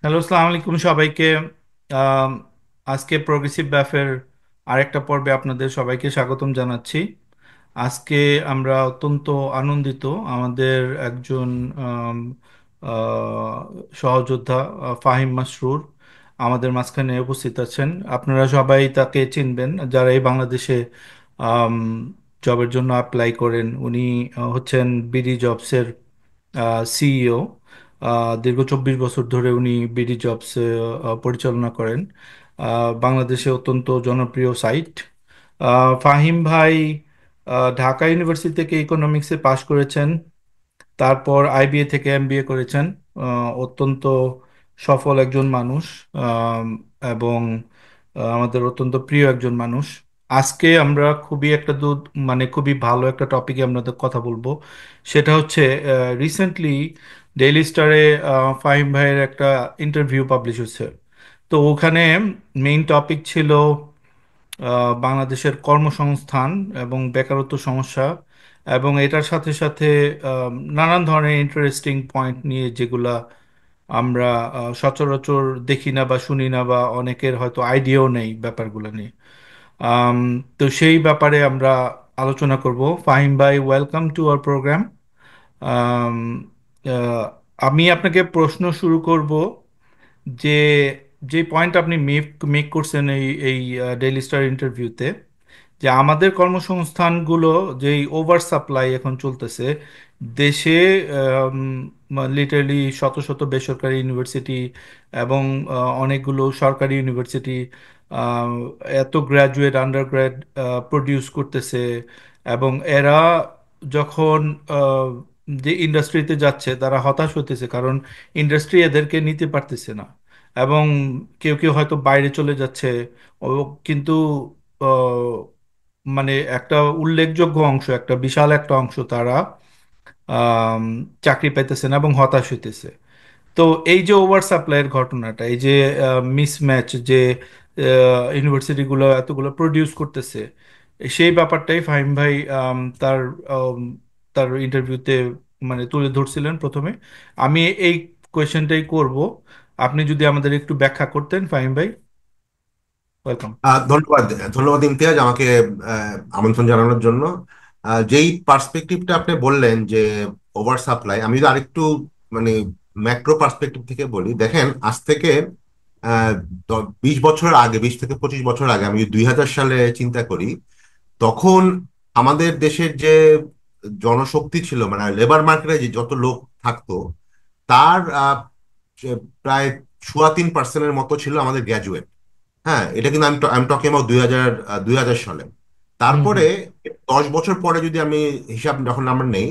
Hello, আসসালামু আলাইকুম সবাইকে। আম, আজকে প্রগ্রেসিভ ব্যাফের আরেকটা পর্বে আপনাদের সবাইকে স্বাগতম জানাচ্ছি। আজকে আমরা অত্যন্ত আনন্দিত। আমাদের একজন আম, আহ, সহযোদ্ধা ফাহিম মাসরুর আমাদের মাঝখানে উপস্থিত আছেন। আপনারা সবাই তাকে চিনবেন যারা এই বাংলাদেশে জবের জন্য অ্যাপ্লাই করেন। উনি হচ্ছেন বিডি জবসের সিইও। দীর্ঘ 24 বছর ধরে উনি বিডি জবস পরিচালনা করেন। বাংলাদেশে অত্যন্ত জনপ্রিয় সাইট। ফাহিম ভাই ঢাকা ইউনিভার্সিটি থেকে ইকোনমিক্সে পাশ করেছেন। তারপর আইবিএ থেকে এমবিএ করেছেন। অত্যন্ত সফল একজন মানুষ, আম, এবং আমাদের অত্যন্ত প্রিয় একজন মানুষ। আজকে আমরা খুবই একটা মানে খুবই ভালো একটা টপিকে আপনাদের কথা বলবো। সেটা হচ্ছে রিসেন্টলি ডেইলি স্টারে ফাহিম ভাইয়ের একটা ইন্টারভিউ পাবলিশ হয়েছে। তো ওখানে মেইন টপিক ছিল বাংলাদেশের কর্মসংস্থান এবং বেকারত্ব সমস্যা, এবং এটার সাথে সাথে নানান ধরনের ইন্টারেস্টিং পয়েন্ট নিয়ে যেগুলা আমরা সচরাচর দেখি না বা শুনি না, বা অনেকের হয়তো আইডিয়াও নেই ব্যাপারগুলো নিয়ে। আম, তো সেই ব্যাপারে আমরা আলোচনা করব। ফাহিম ভাই, ওয়েলকাম টু আওয়ার প্রোগ্রাম। আম, আহ, আমি আপনাকে প্রশ্ন শুরু করব যে যে পয়েন্ট আপনি মেক মেক করছেন এই এই ডেইলি স্টার ইন্টারভিউতে, যে আমাদের কর্মসংস্থানগুলো যেই ওভার সাপ্লাই এখন চলতেছে দেশে। লিটারালি শত শত বেসরকারি ইউনিভার্সিটি এবং অনেকগুলো সরকারি ইউনিভার্সিটি আহ, এত গ্র্যাজুয়েট আন্ডার গ্র্যাড প্রডিউস করতেছে, এবং এরা যখন আহ, যে ইন্ডাস্ট্রিতে যাচ্ছে তারা হতাশ হতেছে, কারণ ইন্ডাস্ট্রি এদেরকে নিতে পারতেছে না। এবং কেউ কেউ হয়তো বাইরে চলে যাচ্ছে। ও কিন্তু মানে একটা উল্লেখযোগ্য অংশ, একটা বিশাল একটা অংশ তারা আম, চাকরি পাইতেছে না এবং হতাশ হইতেছে। তো এই যে ওভার সাপ্লাইয়ের ঘটনাটা, এই যে মিসম্যাচ, যে ইউনিভার্সিটিগুলো এতগুলো প্রডিউস করতেছে, সেই ব্যাপারটাই ফাহিম ভাই তার আম, তার ইন্টারভিউতে মানে তুলে ধরছিলেন প্রথমে। আমি এই কোয়েশ্চেনটাই করব, আপনি যদি আমাদের একটু ব্যাখ্যা করতেন ফাহিম ভাই। ওয়েলকাম। ধন্যবাদ। ধন্যবাদ ইমতিয়াজ, আমাকে আমন্ত্রণ জানানোর জন্য। যেই পার্সপেক্টিভটা আপনি বললেন যে ওভার সাপ্লাই, আমি যদি আরেকটু মানে ম্যাক্রো পার্সপেক্টিভ থেকে বলি, দেখেন আজ থেকে 20 বছর আগে, 20 থেকে 25 বছর আগে, আমি 2000 সালে চিন্তা করি, তখন আমাদের দেশের যে জনশক্তি ছিল, মানে লেবার মার্কেটে যে যত লোক থাকতো, তার যে প্রায় 3.5% মতো ছিল আমাদের গ্র্যাজুয়েট। হ্যাঁ, এটা কিন্তু আমি টকিং অ্যাবাউট 2000 সালে। হুম, তারপরে হুম, 10 বছর পরে যদি আমি হিসাব যখন আমরা নেই,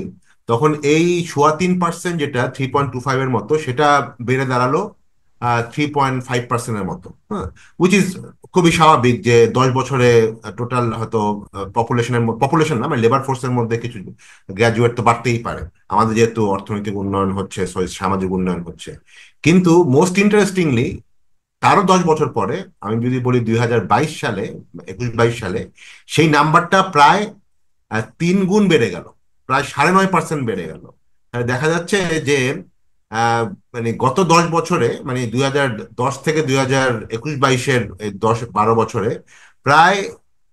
তখন এই 3.25%, যেটা 3.25 এর মতো, সেটা বেড়ে দাঁড়ালো 3.5%-এর মতো। হ্যাঁ, উইচ ইজ খুবই স্বাভাবিক যে 10 বছরে টোটাল হয়তো পপুলেশন না, মানে লেবার ফোর্সের মধ্যে কিছু গ্র্যাজুয়েট তো বাড়তেই পারে, আমাদের যেহেতু অর্থনৈতিক উন্নয়ন হচ্ছে, সামাজিক উন্নয়ন হচ্ছে। কিন্তু মোস্ট ইন্টারেস্টিংলি, তারও 10 বছর পরে, আমি যদি বলি 2022 সালে, 21-22 সালে, সেই নাম্বারটা প্রায় 3 গুণ বেড়ে গেল, প্রায় 9.5% বেড়ে গেল। দেখা যাচ্ছে যে আহ, মানে গত 10 বছরে, মানে 2010 থেকে 2021-22-এর 10-12 বছরে প্রায়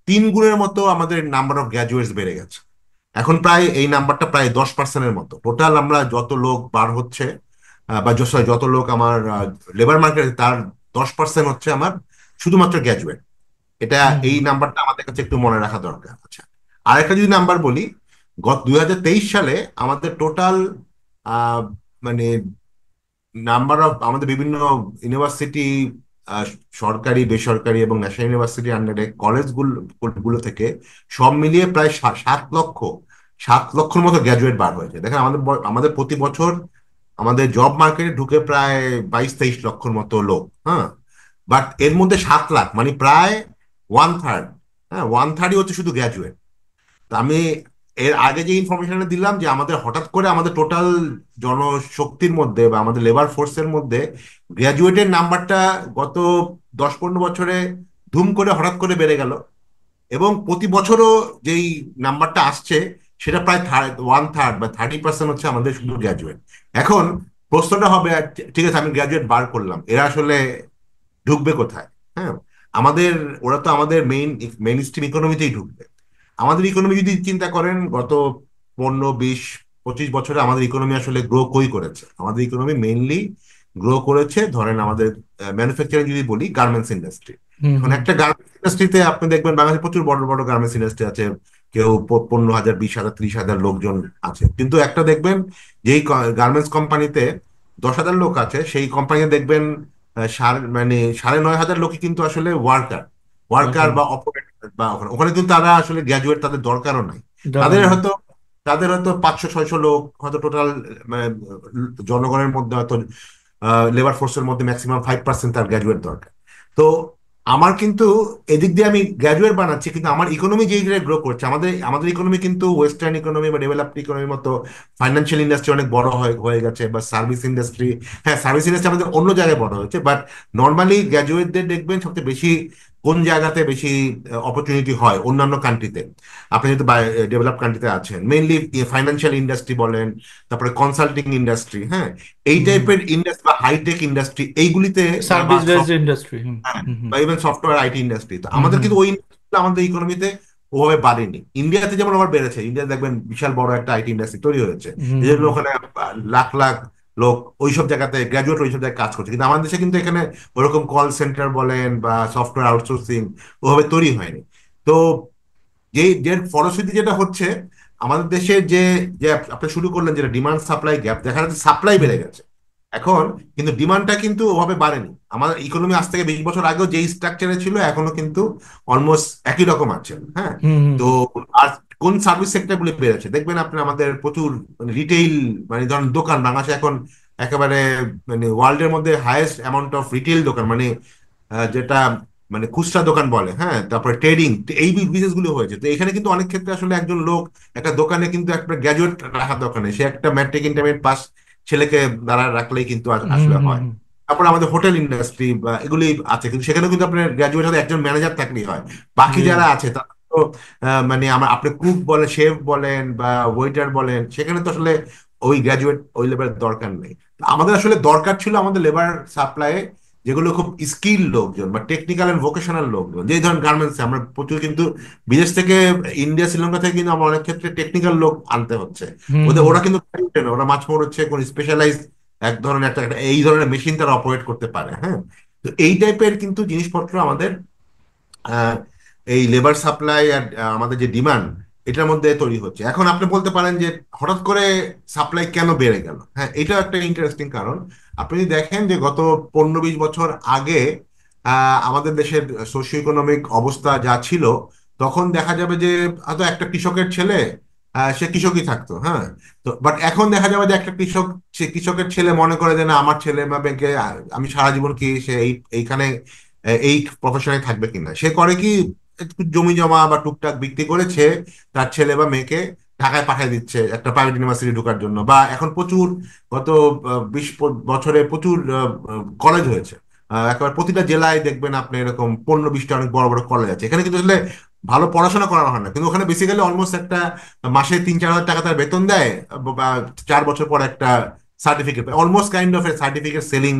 3 গুণের মতো আমাদের নাম্বার অফ গ্র্যাজুয়েটস বেড়ে গেছে। এখন প্রায় এই নাম্বারটা প্রায় 10%-এর মতো। টোটাল আমরা যত লোক বার হচ্ছে, বা sorry, যত লোক আমার লেবার মার্কেটে, তার 10% হচ্ছে আমার শুধুমাত্র গ্র্যাজুয়েট। এটা, হুম, এই হুম, নাম্বারটা আমাদের কাছে একটু মনে রাখা দরকার। আচ্ছা, আরেকটা যদি নাম্বার বলি, গত 2023 সালে আমাদের টোটাল মানে নাম্বার অফ আমাদের বিভিন্ন ইউনিভার্সিটি, সরকারি, বেসরকারি এবং ন্যাশনাল ইউনিভার্সিটি আন্ডারে কলেজগুলো গুলো থেকে সব মিলিয়ে প্রায় 7 লক্ষর মতো গ্র্যাজুয়েট বার হয়েছে। দেখেন, আমাদের প্রতি বছর আমাদের জব মার্কেটে ঢুকে প্রায় 22-23 লক্ষর মতো লোক। হ্যাঁ, বাট এর মধ্যে 7 লাখ, মানে প্রায় 1/3। হ্যাঁ, 1/3ই হচ্ছে শুধু গ্র্যাজুয়েট। তা আমি এর আগে যে ইনফরমেশনটা দিলাম, যে আমাদের হঠাৎ করে আমাদের টোটাল জনশক্তির মধ্যে বা আমাদের লেবার ফোর্সের মধ্যে গ্র্যাজুয়েটের নাম্বারটা গত 10-15 বছরে ধুম করে হঠাৎ করে বেড়ে গেল, এবং প্রতি বছরও যেই নাম্বারটা আসছে, সেটা প্রায় 1/3 বা 30% হচ্ছে আমাদের শুধু গ্র্যাজুয়েট। এখন প্রশ্নটা হবে, ঠিক আছে আমি গ্রাজুয়েট বার করলাম, এরা আসলে ঢুকবে কোথায়? হ্যাঁ, আমাদের, ওরা তো আমাদের মেইন স্ট্রিম ইকোনমিতেই ঢুকবে। আমাদের ইকোনমি যদি চিন্তা করেন, গত 15, 20, 25 বছরে আমাদের ইকোনমি আসলে গ্রো কই করেছে? আমাদের ইকোনমি মেইনলি গ্রো করেছে, ধরেন আমাদের ম্যানুফ্যাকচারিং যদি বলি, গার্মেন্টস ইন্ডাস্ট্রি। হুম এখন হুম একটা গার্মেন্টস ইন্ডাস্ট্রিতে আপনি দেখবেন বাংলাদেশে প্রচুর বড় বড় গার্মেন্টস ইন্ডাস্ট্রি আছে, কেউ 15,000, 20,000, 30,000 লোকজন আছে। কিন্তু একটা দেখবেন, যেই গার্মেন্টস কোম্পানিতে 10,000 লোক আছে, সেই কোম্পানিতে দেখবেন মানে 9,500 লোকই কিন্তু আসলে ওয়ার্কার, ওয়ার্কার ওয়ার্কার। বা অপারেটর, বা ওখানে ওখানে কিন্তু তারা আসলে গ্র্যাজুয়েট, তাদের দরকারও নাই। দরকার তাদের নেই। হয়তো তাদের হয়তো 500, 600 লোক হয়তো টোটাল, মানে জনগণের মধ্যে হয়তো লেবার ফোর্সের মধ্যে ম্যাক্সিমাম 5% তার গ্র্যাজুয়েট দরকার। তো আমার কিন্তু এদিক দিয়ে আমি গ্র্যাজুয়েট বানাচ্ছি, কিন্তু আমার ইকোনমি যেই গ্রো করছে, আমাদের আমাদের ইকোনমি কিন্তু ওয়েস্টার্ন ইকোনমি বা ডেভেলপড ইকোনমির মতো ফাইন্যান্সিয়াল ইন্ডাস্ট্রি অনেক বড় হয়ে গেছে, বা সার্ভিস ইন্ডাস্ট্রি। হ্যাঁ, সার্ভিস ইন্ডাস্ট্রি আমাদের অন্য জায়গায় বড় হয়েছে, বাট নর্মালি গ্র্যাজুয়েটদের দেখবেন সবচেয়ে বেশি কোন জায়গাতে বেশি অপরচুনিটি হয় অন্যান্য কান্ট্রিতে। আপনি যদি ডেভেলপ কান্ট্রিতে আছেন, মেইনলি ফাইন্যান্সিয়াল ইন্ডাস্ট্রি বলেন, তারপরে কনসাল্টিং ইন্ডাস্ট্রি, হ্যাঁ, এই হুম। টাইপের ইন্ডাস্ট্রি বা হাইটেক ইন্ডাস্ট্রি এইগুলিতে, বা সার্ভিস বেসড ইন্ডাস্ট্রি। হুম হ্যাঁ, হুম হুম বা ইভেন সফটওয়্যার আইটি ইন্ডাস্ট্রি, তো হুম আমাদের হুম কিন্তু ওই industry আমাদের ইকোনমিতে ওভাবে বাড়েনি। ইন্ডিয়াতে যেমন আবার বেড়েছে, ইন্ডিয়াতে দেখবেন বিশাল বড় একটা আইটি ইন্ডাস্ট্রি তৈরি হয়েছে, হুম এই হুম জন্য ওখানে লাখ লাখ লোক ওইসব জায়গাতে গ্রাজুয়েট ওইসব জায়গায় কাজ করছে। কিন্তু আমাদের দেশে কিন্তু এখানে ওরকম কল সেন্টার বলেন বা সফটওয়্যার আউটসোর্সিং ওভাবে তৈরি হয়নি। তো যে ফলশ্রুতি যেটা হচ্ছে, আমাদের দেশে যে যে আপনি শুরু করলেন, যেটা ডিমান্ড সাপ্লাই গ্যাপ, দেখা যাচ্ছে সাপ্লাই হুম বেড়ে গেছে এখন, কিন্তু ডিমান্ডটা কিন্তু ওভাবে বাড়েনি। আমাদের ইকোনমি আজ থেকে 20 বছর আগেও যেই স্ট্রাকচারে ছিল, এখনো কিন্তু অলমোস্ট একই রকম আছে। হ্যাঁ, হুম হুম তো হুম আর কোন সার্ভিস সেক্টর গুলি বেড়েছে দেখবেন আপনি, আমাদের প্রচুর রিটেইল, মানে ধরেন দোকান, বাংলাদেশে এখন একেবারে মানে ওয়ার্ল্ডের মধ্যে হাইয়েস্ট অ্যামাউন্ট অফ রিটেইল দোকান, মানে যেটা মানে খুচরা দোকান বলে, হ্যাঁ, তারপরে ট্রেডিং, এই বিজনেস গুলো হয়েছে। তো এখানে কিন্তু অনেক ক্ষেত্রে আসলে একজন লোক একটা দোকানে কিন্তু একটা গ্র্যাজুয়েট রাখার দোকানে, সে একটা ম্যাট্রিক ইন্টারমিডিয়েট পাস ছেলেকে দ্বারা রাখলেই কিন্তু হুম আসলে হুম হয়। হুম তারপর আমাদের হোটেল ইন্ডাস্ট্রি বা এগুলি আছে, কিন্তু সেখানে কিন্তু আপনার গ্র্যাজুয়েট হলে একজন ম্যানেজার থাকলেই হয়। বাকি জি। যারা আছে তারা তো মানে আপনি কুক বলেন, শেফ বলেন বা ওয়েটার বলেন, সেখানে তো আসলে ওই গ্র্যাজুয়েট ওই লেভেলের দরকার নেই। আমাদের আসলে দরকার ছিল আমাদের লেবার সাপ্লাই, যেগুলো খুব স্কিল লোকজন বা টেকনিক্যাল এন্ড ভোকেশনাল লোকজন, যেই ধরেন গার্মেন্টস আমরা প্রচুর কিন্তু বিদেশ থেকে, ইন্ডিয়া শ্রীলঙ্কা থেকে কিন্তু আমরা অনেক ক্ষেত্রে টেকনিক্যাল লোক আনতে হচ্ছে। হুম ওদের হুম ওরা কিন্তু trained না, ওরা মাছ মোর হচ্ছে কোন স্পেশালাইজ এক ধরনের একটা এই ধরনের মেশিন তারা অপারেট করতে পারে। হ্যাঁ, তো এই টাইপের কিন্তু জিনিসপত্র আমাদের আহ, এই লেবার সাপ্লাই আর আমাদের যে ডিমান্ড, এটার মধ্যে তৈরি হচ্ছে। এখন আপনি বলতে পারেন যে হঠাৎ করে সাপ্লাই কেন বেড়ে গেল? হ্যাঁ, এটা একটা ইন্টারেস্টিং কারণ। আপনি যদি দেখেন যে গত 15, 20 বছর আগে আমাদের দেশের সোশিও ইকোনমিক অবস্থা যা ছিল, তখন দেখা যাবে যে হয়তো একটা কৃষকের ছেলে, সে কৃষকই থাকতো। হ্যাঁ, তো বাট এখন দেখা যাবে যে একটা কৃষক, সে কৃষকের ছেলে মনে করে যে না, আমার ছেলে বা ব্যাংকে, আমি সারা জীবন কি সে এইখানে এই প্রফেশনে থাকবে কিনা, সে করে কি, একটু জমি জমা বা টুকটাক বিক্রি করেছে, তার ছেলে বা মেয়েকে ঢাকায় পাঠিয়ে দিচ্ছে একটা প্রাইভেট ইউনিভার্সিটি ঢোকার জন্য। বা এখন প্রচুর, গত 20 বছরে প্রচুর কলেজ হয়েছে, একেবারে প্রতিটা জেলায় দেখবেন আপনি এরকম 15, 20টা অনেক বড় বড় কলেজ আছে। এখানে কিন্তু আসলে ভালো পড়াশোনা করানো হয় না, কিন্তু ওখানে বেসিক্যালি অলমোস্ট একটা মাসে 3-4 হাজার টাকা তার বেতন দেয়, বা 4 বছর পর একটা certificate, almost kind of a certificate selling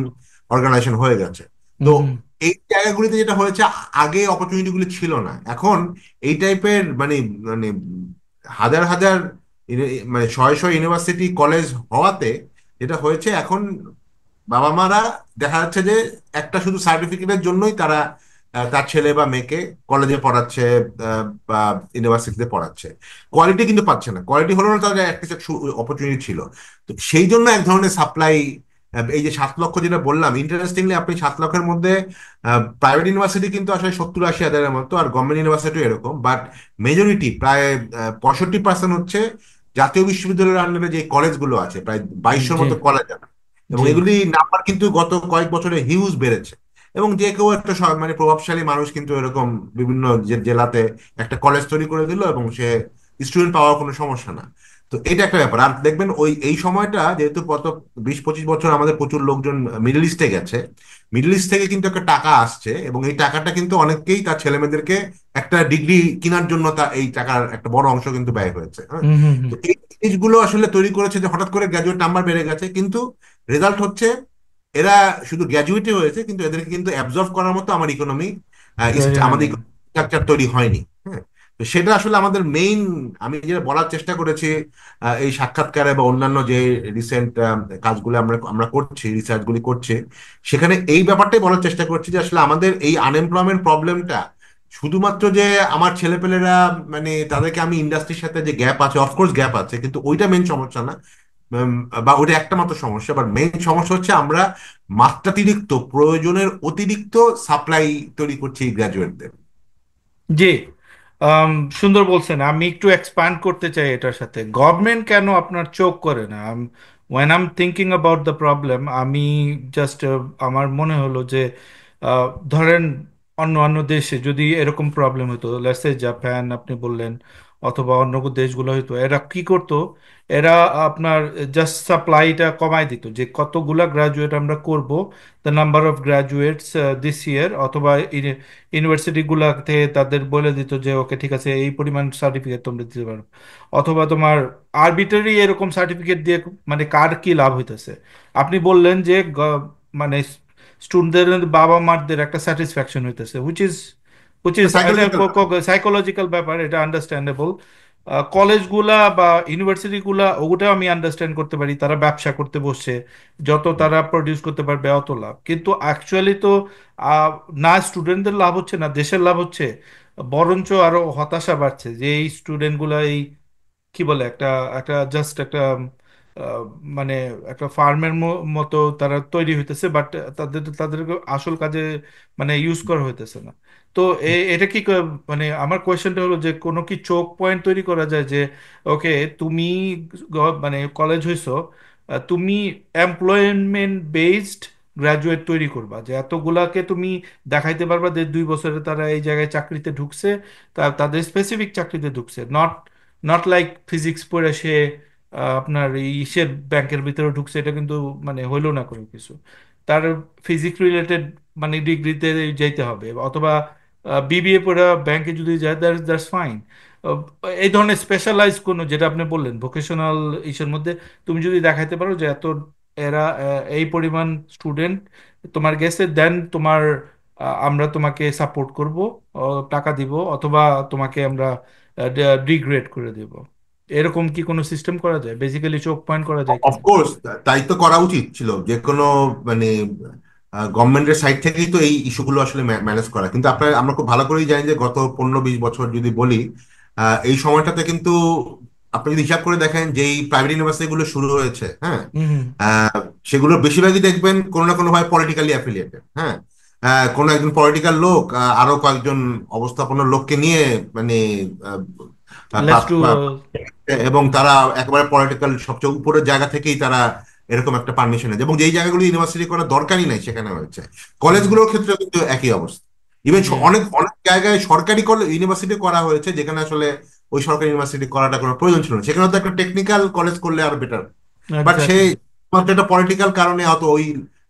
organization হয়ে গেছে। তো হুম হুম এই জায়গাগুলিতে যেটা হয়েছে, আগে অপরচুনিটি গুলি ছিল না, এখন এই টাইপের মানে মানে হাজার হাজার মানে শয়ে শয়ে ইউনিভার্সিটি কলেজ হওয়াতে যেটা হয়েছে, এখন বাবা মারা দেখা যাচ্ছে যে একটা শুধু সার্টিফিকেটের জন্যই তারা তার ছেলে বা মেয়েকে কলেজে পড়াচ্ছে, বা ইউনিভার্সিটিতে পড়াচ্ছে, কোয়ালিটি কিন্তু পাচ্ছে না। কোয়ালিটি হলো না, তাদের একটা অপরচুনিটি ছিল। তো সেই জন্য এক ধরনের সাপ্লাই, এই যে 7 লক্ষ যেটা বললাম, ইন্টারেস্টিংলি আপনি 7 লক্ষের মধ্যে প্রাইভেট ইউনিভার্সিটি কিন্তু আসলে 70-80 হাজারের মতো, আর গভর্নমেন্ট ইউনিভার্সিটি এরকম, বাট মেজরিটি প্রায় 65% হচ্ছে জাতীয় বিশ্ববিদ্যালয়ের আন্ডারে যে কলেজগুলো আছে, প্রায় 2200-র জি মতো কলেজ আছে। এবং জি এগুলি নাম্বার কিন্তু গত কয়েক বছরে হিউজ বেড়েছে। এবং যে কেউ একটা মানে প্রভাবশালী মানুষ কিন্তু এরকম বিভিন্ন জেলাতে একটা কলেজ তৈরি করে দিল, এবং সে স্টুডেন্ট পাওয়ার কোনো সমস্যা না। তো এটা একটা ব্যাপার। আর দেখবেন এই সময়টা যেহেতু গত 20-25 বছর আমাদের প্রচুর লোকজন মিডল ইস্টে গেছে, মিডল ইস্ট থেকে কিন্তু একটা টাকা আসছে, এবং এই টাকাটা কিন্তু অনেককেই তার ছেলে মেয়েদেরকে একটা ডিগ্রি কেনার জন্য তা এই টাকার একটা বড় অংশ কিন্তু ব্যয় হয়েছে। হ্যাঁ, হুম হুম হুম তো এই জিনিসগুলো আসলে তৈরি করেছে যে হঠাৎ করে গ্র্যাজুয়েট নাম্বার বেড়ে গেছে, কিন্তু রেজাল্ট হচ্ছে এরা শুধু গ্র্যাজুয়েটই হয়েছে, কিন্তু এদেরকে কিন্তু অ্যাবজর্ব করার মতো আমার ইকোনমি, তৈরি হয় আমাদের নাই। স্ট্রাকচার তৈরি হয়নি। হ্যাঁ, তো সেটা আসলে আমাদের মেইন, আমি যেটা বলার চেষ্টা করেছি এই সাক্ষাৎকারে বা অন্যান্য যে রিসেন্ট কাজগুলো আমরা আমরা করছি, রিসার্চগুলি করছি, সেখানে এই ব্যাপারটাই বলার চেষ্টা করছি যে আসলে আমাদের এই আনএমপ্লয়মেন্ট প্রবলেমটা শুধুমাত্র যে আমার ছেলেপেলেরা, মানে তাদেরকে আমি ইন্ডাস্ট্রির সাথে যে গ্যাপ আছে, অফকোর্স গ্যাপ আছে, কিন্তু ওইটা মেইন সমস্যা না। উম, বা ওটা একটা মাত্র সমস্যা, বাট মেইন সমস্যা হচ্ছে আমরা মাত্রাতিরিক্ত, প্রয়োজনের অতিরিক্ত সাপ্লাই তৈরি করছি গ্রাজুয়েটদের। জি। আম, সুন্দর বলছেন। আমি একটু এক্সপ্যান্ড করতে চাই এটার সাথে। গভর্নমেন্ট কেন আপনার চোখ করে না? When I am thinking about the problem, আমি জাস্ট আমার মনে হলো যে ধরেন অন্য অন্য দেশে যদি এরকম প্রবলেম হতো, লেটস সে জাপান আপনি বললেন, অথবা অন্য কোনো দেশগুলো হতো, এরা কি করতো? এরা আপনার জাস্ট সাপ্লাইটা কমায় দিত, যে কতগুলা গ্রাজুয়েট আমরা করব, the number of graduates this ইয়ার, অথবা ইউনিভার্সিটি গুলাতে তাদের বলে দিত যে ওকে ঠিক আছে, এই পরিমাণ সার্টিফিকেট তোমরা দিতে পারো। অথবা তোমার আরবিটারি এরকম সার্টিফিকেট দিয়ে মানে কার কি লাভ হইতেছে? আপনি বললেন যে মানে স্টুডেন্টদের বাবা মারদের একটা স্যাটিসফ্যাকশন হইতেছে, হুইচ ইজ এটা সাইকোলজিক্যাল। সাইকোলজিক্যাল ব্যাপার, এটা আন্ডারস্ট্যান্ডেবল। কলেজগুলা বা ইউনিভার্সিটিগুলা ওটাও আমি আন্ডারস্ট্যান্ড করতে পারি, তারা ব্যবসা করতে বসছে, যত তারা প্রডিউস করতে পারবে অত লাভ। কিন্তু অ্যাকচুয়ালি তো আহ, না স্টুডেন্টদের লাভ হচ্ছে না দেশের লাভ হচ্ছে, বরঞ্চ আরো হতাশা বাড়ছে যে এই স্টুডেন্টগুলা এই কি বলে একটা একটা জাস্ট একটা আহ, মানে একটা ফার্মের মতো তারা তৈরি হইতেছে, বাট তাদেরকে আসল কাজে মানে ইউজ করা হইতেছে না। তো এটা কি মানে আমার কোয়েশ্চেনটা হলো যে কোনো কি চোক পয়েন্ট তৈরি করা যায় যে ওকে তুমি মানে কলেজ হইছো, তুমি এমপ্লয়মেন্ট বেসড গ্রাজুয়েট তৈরি করবা, যে এতগুলাকে তুমি দেখাইতে পারবা যে 2 বছরে তারা এই জায়গায় চাকরিতে ঢুকছে, তাদের স্পেসিফিক চাকরিতে ঢুকছে, নট নট লাইক ফিজিক্স পড়ে সে আপনার এই ইসের ব্যাংকের ভিতরে ঢুকছে, এটা কিন্তু মানে হইলো না কোনো কিছু। তার ফিজিক্স রিলেটেড মানে ডিগ্রিতে যাইতে হবে, অথবা বিবিএ পড়ে ব্যাংকে যদি যায় দ্যাটস ফাইন। এই ধরনের স্পেশালাইজ কোনো, যেটা আপনি বললেন ভোকেশনাল ইসের মধ্যে তুমি যদি দেখাইতে পারো যে এত এরা এই পরিমাণ স্টুডেন্ট তোমার গেছে, দেন তোমার আমরা তোমাকে সাপোর্ট করব, টাকা দিব, অথবা তোমাকে আমরা ডিগ্রেড করে দেব। এরকম কি কোনো সিস্টেম করা যায়? বেসিক্যালি চোখ পয়েন্ট করা যায় কিনা? অফকোর্স, তাই তো করা উচিত ছিল যে কোনো, মানে গভর্নমেন্টের সাইড থেকেই তো এই ইস্যুগুলো আসলে ম্যানেজ করা। কিন্তু আপনার, আমরা খুব ভালো করেই জানি যে গত 15-20 বছর যদি বলি, এই সময়টাতে কিন্তু আপনি যদি হিসাব করে দেখেন যে এই প্রাইভেট ইউনিভার্সিটি গুলো শুরু হয়েছে, হ্যাঁ, হুম হুম। সেগুলোর বেশিরভাগই দেখবেন কোনো না কোনো ভাবে পলিটিক্যালি অ্যাফিলিয়েটেড। হ্যাঁ, কোনো একজন পলিটিক্যাল লোক আরো কয়েকজন অবস্থাপন্ন লোককে নিয়ে, মানে লেটস ডু। এবং তারা একেবারে পলিটিক্যাল সবচেয়ে উপরের জায়গা থেকেই তারা এরকম একটা পারমিশন আছে, এবং যেই জায়গাগুলো ইউনিভার্সিটি করার দরকারই নাই সেখানে হয়েছে। কলেজগুলোর ক্ষেত্রে কিন্তু একই অবস্থা। ইভেন জি। অনেক অনেক জায়গায় সরকারি ইউনিভার্সিটি করা হয়েছে যেখানে আসলে ওই সরকারি ইউনিভার্সিটি করাটা কোনো প্রয়োজন ছিল না, সেখানে তো একটা টেকনিক্যাল কলেজ করলে আরো বেটার। But say exactly. মাত্র একটা পলিটিক্যাল কারণে হয়তো ওই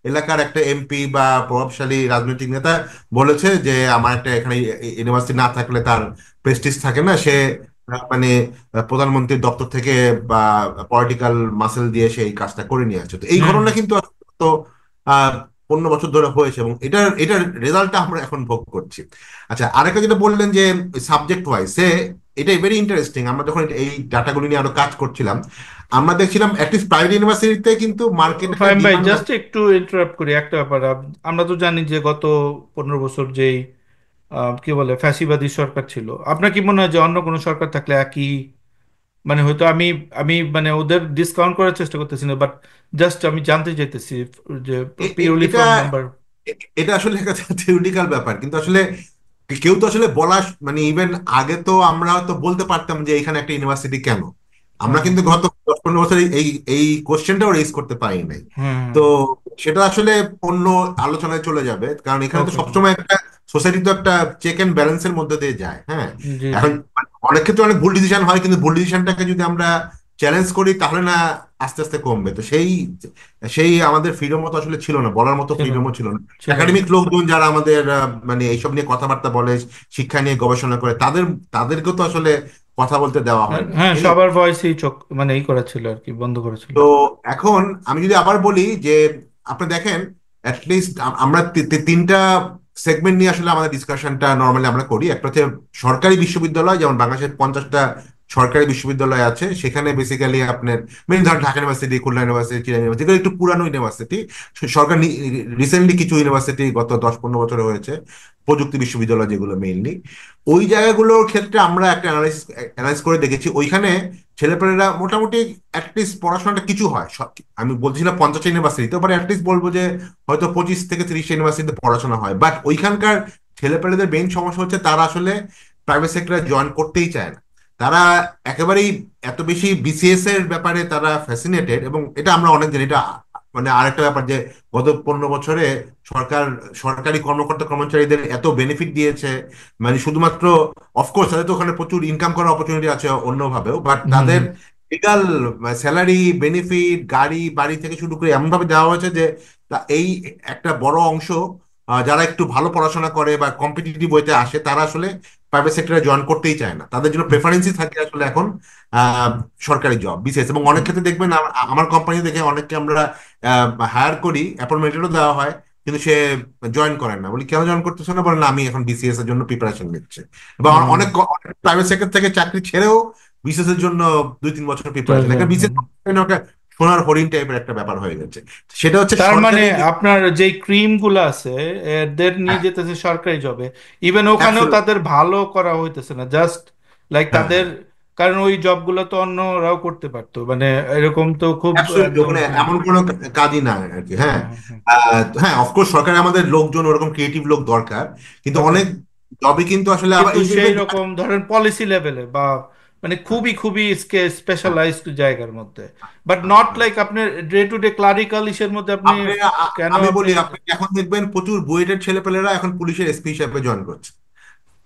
এলাকার একটা এমপি বা প্রভাবশালী রাজনৈতিক নেতা বলেছে যে আমার একটা এখানে ইউনিভার্সিটি না থাকলে তার প্রেস্টিজ থাকে না, সে মানে প্রধানমন্ত্রীর দপ্তর থেকে বা পলিটিক্যাল মাসেল দিয়ে সে এই কাজটা করে নিয়ে আসছে। তো এই হুম ঘটনা হুম। কিন্তু তো আহ 15 বছর ধরে হয়েছে, এবং এটার রেজাল্টটা আমরা এখন ভোগ করছি। আচ্ছা, আরেকটা যেটা বললেন যে সাবজেক্ট ওয়াইজ সে, এটা ভেরি ইন্টারেস্টিং। আমরা যখন এই ডাটাগুলো নিয়ে আরো কাজ করছিলাম, আমরা দেখছিলাম অ্যাটলিস্ট প্রাইভেট ইউনিভার্সিটিতে কিন্তু মার্কেটে একটা ফাহিম ভাই, ডিমান্ড জাস্ট আছে। একটু ইন্টারাপ্ট করি একটা ব্যাপার। আমরা তো জানি যে গত 15 বছর যেই কি বলে ফ্যাসিবাদী সরকার ছিল, আপনার কি মনে হয় যে অন্য কোনো সরকার থাকলে একই মানে হয়তো? আমি আমি মানে ওদের ডিসকাউন্ট করার চেষ্টা করতেছি না, বাট জাস্ট আমি জানতে চাইতেছি যে পিওরলি এটা ফ্রম নাম্বার। এটা আসলে একটা থিওরিটিক্যাল ব্যাপার, কিন্তু আসলে কেউ তো আসলে বলা, মানে ইভেন আগে তো আমরা তো বলতে পারতাম যে এখানে একটা ইউনিভার্সিটি কেন। আমরা হ্যাঁ কিন্তু গত 10-15 বছর এই এই কোশ্চেনটাও রেজ করতে পারি নাই। হ্যাঁ। তো সেটা আসলে অন্য আলোচনায় চলে যাবে, কারণ এখানে তো ওকে। সবসময় একটা সোসাইটি তো একটা চেক এন্ড ব্যালেন্সের মধ্যে দিয়ে যায়। হ্যাঁ, জি জি। এখন অনেক ক্ষেত্রে অনেক ভুল ডিসিশন হয়, কিন্তু ভুল ডিসিশনটাকে যদি আমরা চ্যালেঞ্জ করি তাহলে না আস্তে আস্তে কমবে। তো সেই সেই আমাদের ফ্রিডম মতো আসলে ছিল না, বলার মতো ছিল না। ফ্রিডমও ছিল না। ছিল না। একাডেমিক লোকজন যারা আমাদের মানে এইসব নিয়ে কথাবার্তা বলে, শিক্ষা নিয়ে গবেষণা করে, তাদেরকেও তো আসলে কথা বলতে দেওয়া হ্যাঁ হয়নি, হ্যাঁ, ঠিক আছে? সবার ভয়েসই চোখ মানে এই করা ছিল আর কি, বন্ধ করেছিল। তো এখন আমি যদি আবার বলি যে আপনি দেখেন অ্যাটলিস্ট আমরা তিনটা সেগমেন্ট নিয়ে আসলে আমাদের ডিসকাশনটা নর্মালি আমরা করি। একটা হচ্ছে সরকারি বিশ্ববিদ্যালয়, যেমন বাংলাদেশের 50টা সরকারি বিশ্ববিদ্যালয় আছে, সেখানে বেসিক্যালি আপনার মেন ধরেন Dhaka university, Khulna university, Chirang university, যেগুলো একটু পুরানো ইউনিভার্সিটি। সরকার রিসেন্টলি কিছু ইউনিভার্সিটি গত 10-15 বছরে হয়েছে, প্রযুক্তি বিশ্ববিদ্যালয় যেগুলো মেইনলি, ওই জায়গাগুলোর ক্ষেত্রে আমরা একটা অ্যানালাইজ করে দেখেছি। ওইখানে ছেলেপেলেরা মোটামুটি অ্যাটলিস্ট পড়াশোনাটা কিছু হয়। আমি বলছিলাম 50টা ইউনিভার্সিটিতে, বাট অ্যাটলিস্ট বলবো যে হয়তো 25 থেকে 30টা ইউনিভার্সিটিতে পড়াশোনা হয়। বাট ওইখানকার ছেলেপেলেদের মেইন সমস্যা হচ্ছে তারা আসলে প্রাইভেট সেক্টরে জয়েন করতেই চায় না। তারা একেবারেই এত বেশি বিসিএস এর ব্যাপারে তারা ফ্যাসিনেটেড, এবং এটা আমরা অনেক জানি। এটা মানে আরেকটা ব্যাপার যে গত 15 বছরে সরকার সরকারি কর্মকর্তা কর্মচারীদের এত বেনিফিট দিয়েছে, মানে শুধুমাত্র, অফকোর্স তাদের তো ওখানে প্রচুর ইনকাম করার অপরচুনিটি আছে অন্যভাবেও, বাট হুম তাদের হুম লিগাল স্যালারি, বেনিফিট, গাড়ি বাড়ি থেকে শুরু করে এমন ভাবে দেওয়া হয়েছে যে এই একটা বড় অংশ যারা একটু ভালো পড়াশোনা করে বা কম্পিটিটিভ ওয়েতে আসে, তারা আসলে প্রাইভেট সেক্টরে জয়েন করতেই চায় না। তাদের জন্য প্রেফারেন্সই থাকে আসলে এখন আহ, সরকারি জব বিশেষ। এবং অনেক হুম ক্ষেত্রে দেখবেন আমার কোম্পানি দেখে অনেককে আমরা হায়ার করি, অ্যাপয়েন্টমেন্টও দেওয়া হয়, কিন্তু সে জয়েন করেন না। বলি কেন জয়েন করতেছে না? বলেন না, আমি এখন বিসিএস এর জন্য প্রিপারেশন নিচ্ছে। এবং হুম, অনেক প্রাইভেট সেক্টর থেকে চাকরি ছেড়েও বিসিএস এর জন্য 2-3 বছর প্রিপারেশন, একটা বিসিএস একটা সোনার হরিণ টাইপের একটা ব্যাপার হয়ে গেছে। সেটা হচ্ছে তার মানে সরকারি। আপনার যে ক্রিম গুলো আছে এদের নিয়ে হ্যাঁ, যেতেছে সরকারি জবে, ইভেন ওখানেও অ্যাবসলিউট। তাদের ভালো করা হইতেছে না, জাস্ট লাইক হ্যাঁ, তাদের, হ্যাঁ, কারণ ওই জবগুলো তো অন্যরাও করতে পারতো, মানে এরকম তো খুব অ্যাবসলিউটলি, একদম, ওখানে হ্যাঁ এমন কোনো কাজই না আর কি। হ্যাঁ, হ্যাঁ হ্যাঁ হ্যাঁ, হ্যাঁ, অফকোর্স সরকারে আমাদের লোকজন ওরকম ক্রিয়েটিভ লোক দরকার, কিন্তু দরকার। অনেক জবই কিন্তু আসলে আবার কিন্তু সেই even রকম ধরেন পলিসি লেভেলে বা মানে খুবই খুবই হ্যাঁ, স্পেশালাইজড জায়গার মধ্যে, বাট নট হ্যাঁ। লাইক আপনার ডে টু ডে ক্লারিক্যাল ইসের মধ্যে আপনি আপনি কেন আমি আপনি। বলি, আপনি এখন দেখবেন প্রচুর বুয়েটের ছেলেপেলেরা এখন পুলিশের এসপি হিসেবে জয়েন করছে।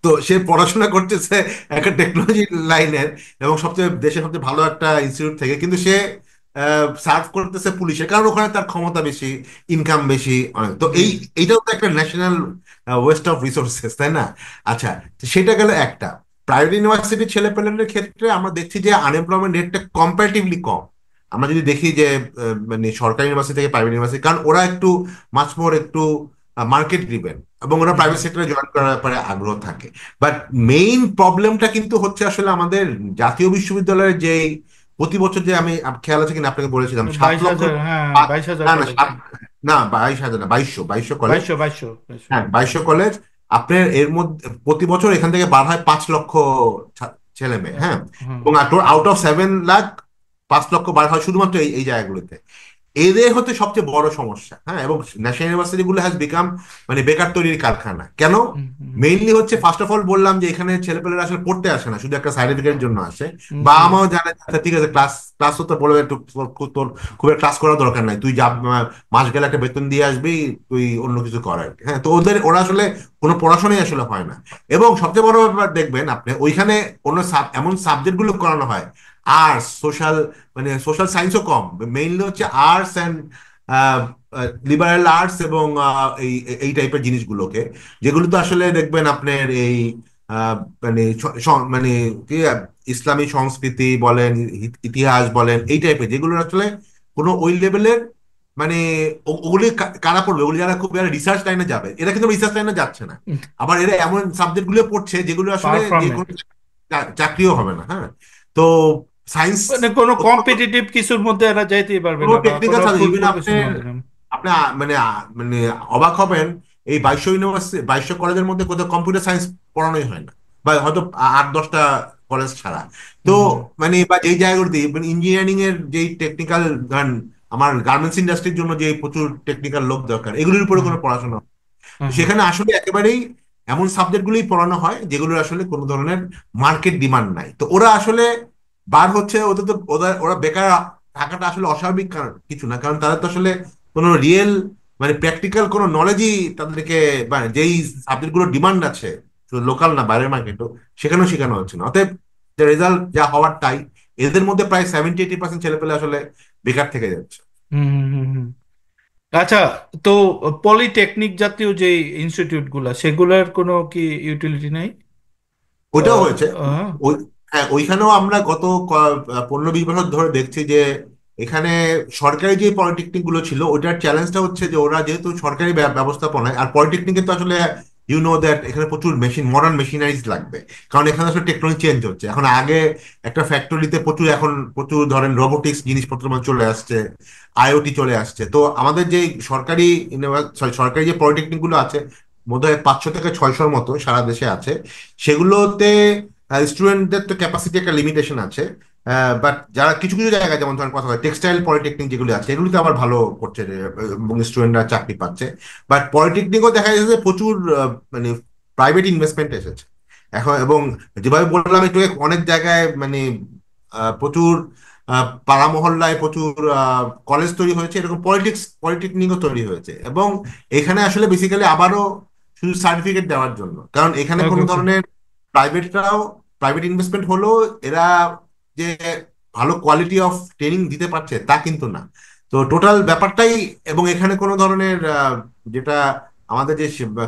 তো সে পড়াশোনা করতেছে একটা টেকনোলজি লাইনের, এবং সবচেয়ে দেশের সবচেয়ে ভালো একটা ইনস্টিটিউট থেকে, কিন্তু সে সার্ভ করতেছে পুলিশে, কারণ ওখানে তার ক্ষমতা বেশি, ইনকাম বেশি অনেক। তো হুম এইটাও তো একটা ন্যাশনাল ওয়েস্ট অফ রিসোর্সেস, তাই না? আচ্ছা, তো সেটা গেল একটা। প্রাইভেট ইউনিভার্সিটির ছেলেপেলেদের ক্ষেত্রে আমরা দেখছি যে আনএমপ্লয়মেন্ট রেটটা কম্পারেটিভলি কম। আমরা যদি দেখি যে মানে সরকারি ইউনিভার্সিটি থেকে প্রাইভেট ইউনিভার্সিটি, কারণ ওরা একটু মাছ মোর একটু মার্কেট ড্রিভেন, এবং ওরা হুম প্রাইভেট হুম। সেক্টরে জয়েন করার ব্যাপারে আগ্রহ থাকে। বাট মেইন প্রবলেমটা কিন্তু হচ্ছে আসলে আমাদের জাতীয় বিশ্ববিদ্যালয়ের যে প্রতি বছর যে খেয়াল আছে কিনা আপনাকে বলেছিলাম, 7 লক্ষ। 22,000, হ্যাঁ, 22,000 না না কলেজ। না, 22,000 না, 2200 কলেজ। 2200, 2200, 2200। হ্যাঁ, 2200 কলেজ। আপনার এর মধ্যে প্রতি বছর এখান থেকে বার হয় 5 লক্ষ ছেলে মেয়ে। হ্যাঁ, হুম এবং আউট অফ 7 লাখ 5 লক্ষ বার হয় শুধুমাত্র এই এই জায়গাগুলোতে। এদের হচ্ছে সবচেয়ে বড় সমস্যা। হ্যাঁ, এবং ন্যাশনাল ইউনিভার্সিটি গুলো হ্যাজ বিকাম মানে বেকার তৈরির কারখানা। কেন? হুম হুম মেইনলি হচ্ছে, ফার্স্ট অফ অল বললাম যে এখানে ছেলেপেলেরা আসলে পড়তে আসে না, শুধু একটা সার্টিফিকেটের জন্য আসে। হুম বাবা হুম মাও জানে যে, আচ্ছা ঠিক আছে, ক্লাস ক্লাস তো বলবে একটু, তোর খুব একটা ক্লাস করার দরকার নাই, তুই যা মাস গেলে একটা বেতন দিয়ে আসবি, তুই অন্য কিছু কর আর কি। হ্যাঁ, তো ওরা আসলে কোনো পড়াশোনাই আসলে হয় না। এবং সবচেয়ে বড় ব্যাপার দেখবেন আপনি ওইখানে অন্য এমন সাবজেক্ট গুলো করানো হয়, আর্টস, সোশ্যাল, মানে সোশ্যাল সায়েন্সও কম, মেইনলি হচ্ছে আর্টস অ্যান্ড লিবারেল আর্টস, এবং এই এই টাইপের জিনিসগুলোকে, যেগুলো তো আসলে দেখবেন আপনার এই আহ, মানে মানে কি, ইসলামী সংস্কৃতি বলেন, ইতিহাস বলেন, এই টাইপের যেগুলো আসলে কোনো ওই লেভেলের, মানে ওগুলি কারা পড়বে? ওগুলি যারা খুব রিসার্চ লাইনে যাবে, এরা কিন্তু রিসার্চ লাইনে যাচ্ছে না। আবার এরা এমন সাবজেক্ট গুলো পড়ছে যেগুলো আসলে যে পারফরমেন্ট, কোনো চাকরিও হবে না। হ্যাঁ, তো সায়েন্স, মানে কোনো কম্পিটিটিভ কিছুর মধ্যে এরা যাইতেই পারবে পুরো না বা টেকনিক্যাল কোনো সাবজেক্ট, ইভেন ফ্রুটফুল আপনি কিছুর মধ্যে না। আপনি মানে মানে অবাক হবেন, এই 2200 ইউনিভার্সিটি, 2200 কলেজের মধ্যে কোথাও কম্পিউটার সায়েন্স পড়ানোই হয় না, বা হয়তো 8-10টা কলেজ ছাড়া। তো হুম হুম মানে বা যেই জায়গাগুলোতে ইঞ্জিনিয়ারিং এর যেই টেকনিক্যাল, ধরেন আমার গার্মেন্টস ইন্ডাস্ট্রির জন্য যে প্রচুর টেকনিক্যাল লোক দরকার, এগুলোর উপরে হুম কোনো পড়াশোনা, তো হুম হুম সেখানে আসলে একেবারেই এমন সাবজেক্টগুলোই পড়ানো হয় যেগুলোর আসলে কোনো ধরনের মার্কেট ডিমান্ড নাই। তো ওরা আসলে বার হচ্ছে, ওদের তো ওরা বেকার থাকাটা আসলে অস্বাভাবিক কিছু না, কারণ তারা তো আসলে কোনো রিয়েল মানে প্র্যাকটিক্যাল কোনো নলেজই তাদেরকে, মানে যেই সাবজেক্টগুলো ডিমান্ড আছে শুধু লোকাল না, বাইরের মার্কেটও, সেখানেও শেখানো হচ্ছে না। অতএব রেজাল্ট যা হওয়ার তাই, এদের মধ্যে প্রায় 70-80% ছেলেপেলে আসলে বেকার থেকে যাচ্ছে। হুম হুম হুম হুম। আচ্ছা, তো পলিটেকনিক জাতীয় যে ইনস্টিটিউট গুলা সেগুলোর কোনো কি ইউটিলিটি নাই? ওইটাও আহ, হয়েছে। আহ, ওই হ্যাঁ, ওইখানেও আমরা গত 15-20 বছর ধরে দেখছি যে এখানে সরকারি যে পলিটেকনিক গুলো ছিল ওটার চ্যালেঞ্জটা হচ্ছে যে ওরা যেহেতু সরকারি ব্যবস্থাপনায়, আর পলিটেকনিকে তো আসলে ইউ নো দ্যাট এখানে প্রচুর মেশিন, মডার্ন মেশিনারিজ লাগবে, কারণ এখানে আসলে টেকনোলজি চেঞ্জ হচ্ছে। এখন আগে একটা ফ্যাক্টরিতে প্রচুর, এখন প্রচুর ধরেন রোবোটিক্স জিনিসপত্র চলে আসছে, আইওটি চলে আসছে। তো আমাদের যে সরকারি সরকারি যে পলিটেকনিক গুলো আছে, বোধহয় 500 থেকে 600-র মতো সারা দেশে আছে, সেগুলোতে স্টুডেন্টদের তো ক্যাপাসিটি একটা লিমিটেশন আছে। বাট যারা কিছু কিছু জায়গায়, যেমন ধরেন কথা হয় টেক্সটাইল পলিটেকনিক যেগুলি আছে, এগুলিতে আবার ভালো করছে এবং স্টুডেন্টরা চাকরি পাচ্ছে। বাট পলিটেকনিকও দেখা যাচ্ছে যে প্রচুর মানে প্রাইভেট ইনভেস্টমেন্ট এসেছে এখন। এবং যেভাবে বললাম একটু আগে, অনেক জায়গায় মানে প্রচুর পাড়া মহল্লায় প্রচুর কলেজ তৈরি হয়েছে, এরকম পলিটেকনিকও তৈরি হয়েছে। এবং এখানে আসলে বেসিক্যালি আবারও শুধু সার্টিফিকেট দেওয়ার জন্য, কারণ এখানে ওকে, কোনো ওকে। ধরনের প্রাইভেটরাও, প্রাইভেট ইনভেস্টমেন্ট হলো, এরা যে ভালো কোয়ালিটি অফ ট্রেনিং দিতে পারছে তা কিন্তু না। তো টোটাল ব্যাপারটাই, এবং এখানে কোনো ধরনের যেটা আমাদের যে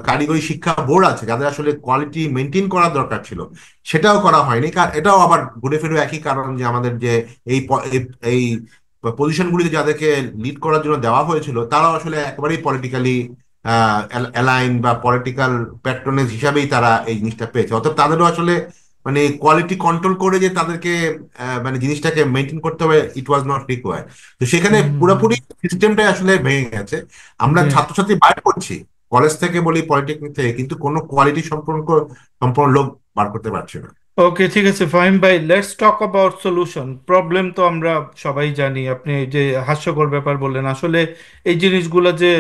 কারিগরি শিক্ষা বোর্ড আছে, যাদের আসলে কোয়ালিটি মেনটেন করার দরকার ছিল, সেটাও করা হয়নি। এটাও আবার ঘুরে ফিরে একই কারণ, যে আমাদের যে এই এই পজিশনগুলিতে যাদেরকে লিড করার জন্য দেওয়া হয়েছিল, তারাও আসলে একেবারেই পলিটিক্যালি অ্যালাইন বা পলিটিক্যাল প্যাট্রনেজ হিসাবেই তারা এই জিনিসটা পেয়েছে। অর্থাৎ তাদেরও আসলে মানে কোয়ালিটি কন্ট্রোল করে যে তাদেরকে মানে জিনিসটাকে মেনটেন করতে হবে, ইট ওয়াজ নট রিকোয়ার্ড। তো সেখানে হুম, হুম, হুম। পুরোপুরি সিস্টেমটাই আসলে ভেঙে গেছে। আমরা জি। ছাত্রছাত্রী বার করছি কলেজ থেকে বলি, পলিটেকনিক থেকে, কিন্তু কোনো কোয়ালিটি সম্পূর্ণ লোক বার করতে পারছি না। ওকে, ঠিক আছে ফাহিম ভাই, let's talk about solution. Problem তো আমরা সবাই জানি। আপনি এই যে হাস্যকর ব্যাপার বললেন, আসলে এই জিনিসগুলো যে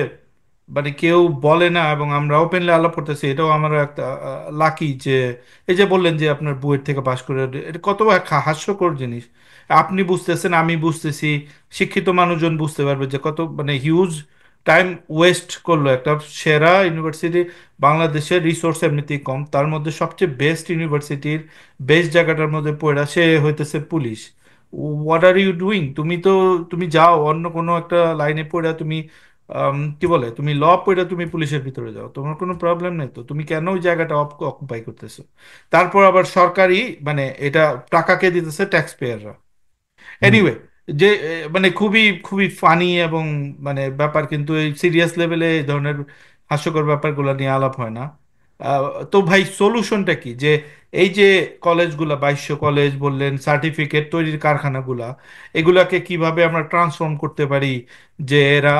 মানে কেউ বলে না এবং আমরা ওপেনলি আলাপ করতেছি, এটাও আমার একটা লাকি যে এই যে বললেন যে আপনার বুয়েট থেকে পাশ করে, এটা কত একটা হাস্যকর জিনিস। আপনি বুঝতেছেন, আমি বুঝতেছি, শিক্ষিত মানুষজন বুঝতে পারবে যে কত মানে হিউজ টাইম ওয়েস্ট করলো একটা সেরা ইউনিভার্সিটি। বাংলাদেশের রিসোর্স এমনিতেই কম, তার মধ্যে সবচেয়ে বেস্ট ইউনিভার্সিটির বেস্ট জায়গাটার মধ্যে পড়া, সে হইতেছে police. What are you doing? তুমি তো, তুমি যাও অন্য কোনো একটা লাইনে পড়ে, তুমি কি বলে, তুমি ল পড়ে তুমি পুলিশের ভিতরে যাও, তোমার কোনো প্রবলেম নেই, তো তুমি কেন ওই জায়গাটা অকুপাই করতেছো? তারপর আবার সরকারি, মানে এটা টাকাকে দিতেছে ট্যাক্স পেয়াররা। হুম। এনিওয়ে, যে মানে খুবই খুবই ফানি এবং মানে ব্যাপার, কিন্তু এই সিরিয়াস লেভেলে এই ধরনের হাস্যকর ব্যাপারগুলো নিয়ে আলাপ হয় না। আহ, তো ভাই সলিউশনটা কি? যে এই যে কলেজগুলা, 2200 কলেজ বললেন, সার্টিফিকেট তৈরির কারখানাগুলা, এগুলাকে কিভাবে আমরা ট্রান্সফর্ম করতে পারি যে এরা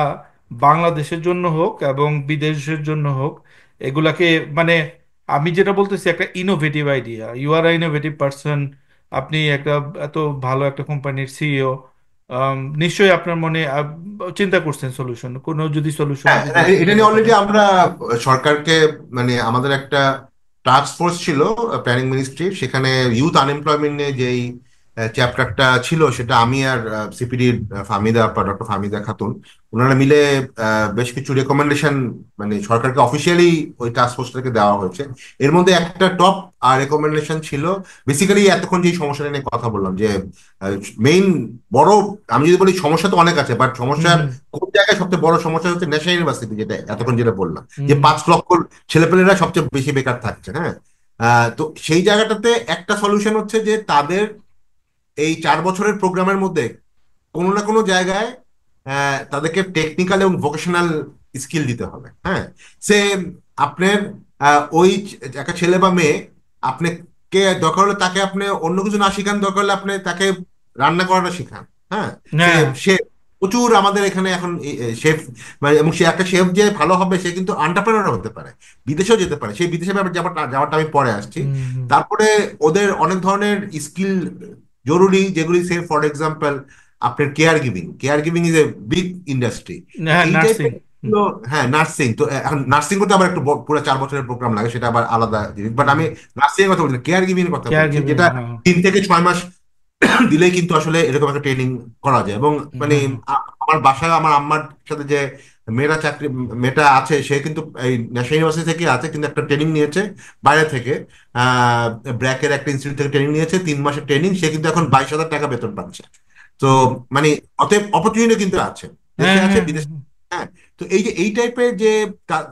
বাংলাদেশের জন্য হোক এবং বিদেশের জন্য হোক, এগুলাকে মানে, আমি যেটা বলতেছি একটা innovative idea, you are innovative person, আপনি একটা এত ভালো একটা কোম্পানির সিইও, নিশ্চয়ই আপনার মনে চিন্তা করছেন সলিউশন, কোনো যদি সলিউশন হ্যাঁ, যদি হ্যাঁ, এটা দিতে নিয়ে পারতেন। অলরেডি আমরা সরকারকে, মানে আমাদের একটা টাস্ক ফোর্স ছিল প্ল্যানিং মিনিস্ট্রির, সেখানে ইউথ আনএমপ্লয়মেন্ট নিয়ে যেই চ্যাপ্টারটা ছিল, সেটা আমি আর সিপিডির ফাহমিদা বা ডক্টর ফাহমিদা খাতুন, ওনারা মিলে বেশ কিছু রেকমেন্ডেশন মানে সরকারকে অফিসিয়ালি ওই টাস্ক ফোর্সটাকে দেওয়া হয়েছে। এর মধ্যে একটা টপ রেকমেন্ডেশন ছিল বেসিক্যালি এতক্ষণ যে সমস্যাটা নিয়ে কথা বললাম, যে মেইন বড়, আমি যদি বলি সমস্যা তো অনেক আছে, বাট হুম, সমস্যার হুম, কোন জায়গায় সবচেয়ে বড় সমস্যা হচ্ছে ন্যাশনাল ইউনিভার্সিটি, যেটা এতক্ষণ যেটা বললাম, যে হুম, 5 লক্ষ ছেলেপেলেরা সবচেয়ে বেশি বেকার থাকছে। হ্যাঁ, তো সেই জায়গাটাতে একটা সলিউশন হচ্ছে যে তাদের এই 4 বছরের প্রোগ্রামের মধ্যে কোনো না কোনো জায়গায় তাদেরকে টেকনিক্যাল এবং ভোকেশনাল স্কিল দিতে হবে। হ্যাঁ, সে আপনার ওই একটা ছেলে বা মেয়ে, আপনাকে দরকার হলে তাকে আপনি অন্য কিছু না শিখান, দরকার হলে আপনি তাকে রান্না করাটা শিখান। হ্যাঁ, সে হ্যাঁ, সে প্রচুর আমাদের এখানে এখন শেফ, মানে এবং সে একটা শেফ যে ভালো হবে, সে কিন্তু আন্টারপ্রেনার হতে পারে, বিদেশেও যেতে পারে। সেই বিদেশে যাওয়াটা আমি পরে আসছি। হুম, হুম, তারপরে ওদের অনেক ধরনের স্কিল জরুরি, যেগুলি সে ফর এক্সাম্পল আপনার care giving is a big industry. তো হ্যাঁ, এই নার্সিং। টাইপের, হ্যাঁ নার্সিং তো, এখন নার্সিং করতে আবার একটু পুরো 4 বছরের প্রোগ্রাম লাগে, সেটা আবার আলাদা জিনিস। বাট আমি নার্সিং এর কথা বলছি, কেয়ার গিভিং এর কথা কেয়ার বলছি, গিভিং, যেটা হ্যাঁ, 3 থেকে 6 মাস দিলেই কিন্তু আসলে এরকম একটা ট্রেনিং করা যায়। এবং মানে হ্যাঁ, হ্যাঁ, আমার বাসায় আমার আম্মার সাথে যে মেয়েটা আছে, সে কিন্তু এই ন্যাশনাল ইউনিভার্সিটি থেকে আছে, কিন্তু একটা ট্রেনিং নিয়েছে বাইরে থেকে, ব্র্যাকের একটা ইনস্টিটিউট থেকে ট্রেনিং নিয়েছে, 3 মাসের ট্রেনিং, সে কিন্তু এখন 22,000 টাকা বেতন পাচ্ছে। তো হুম, মানে অতএব অপরচুনিটি কিন্তু আছে, হ্যাঁ, দেশে আছে, হ্যাঁ, বিদেশে। হ্যাঁ, তো এই যে তা-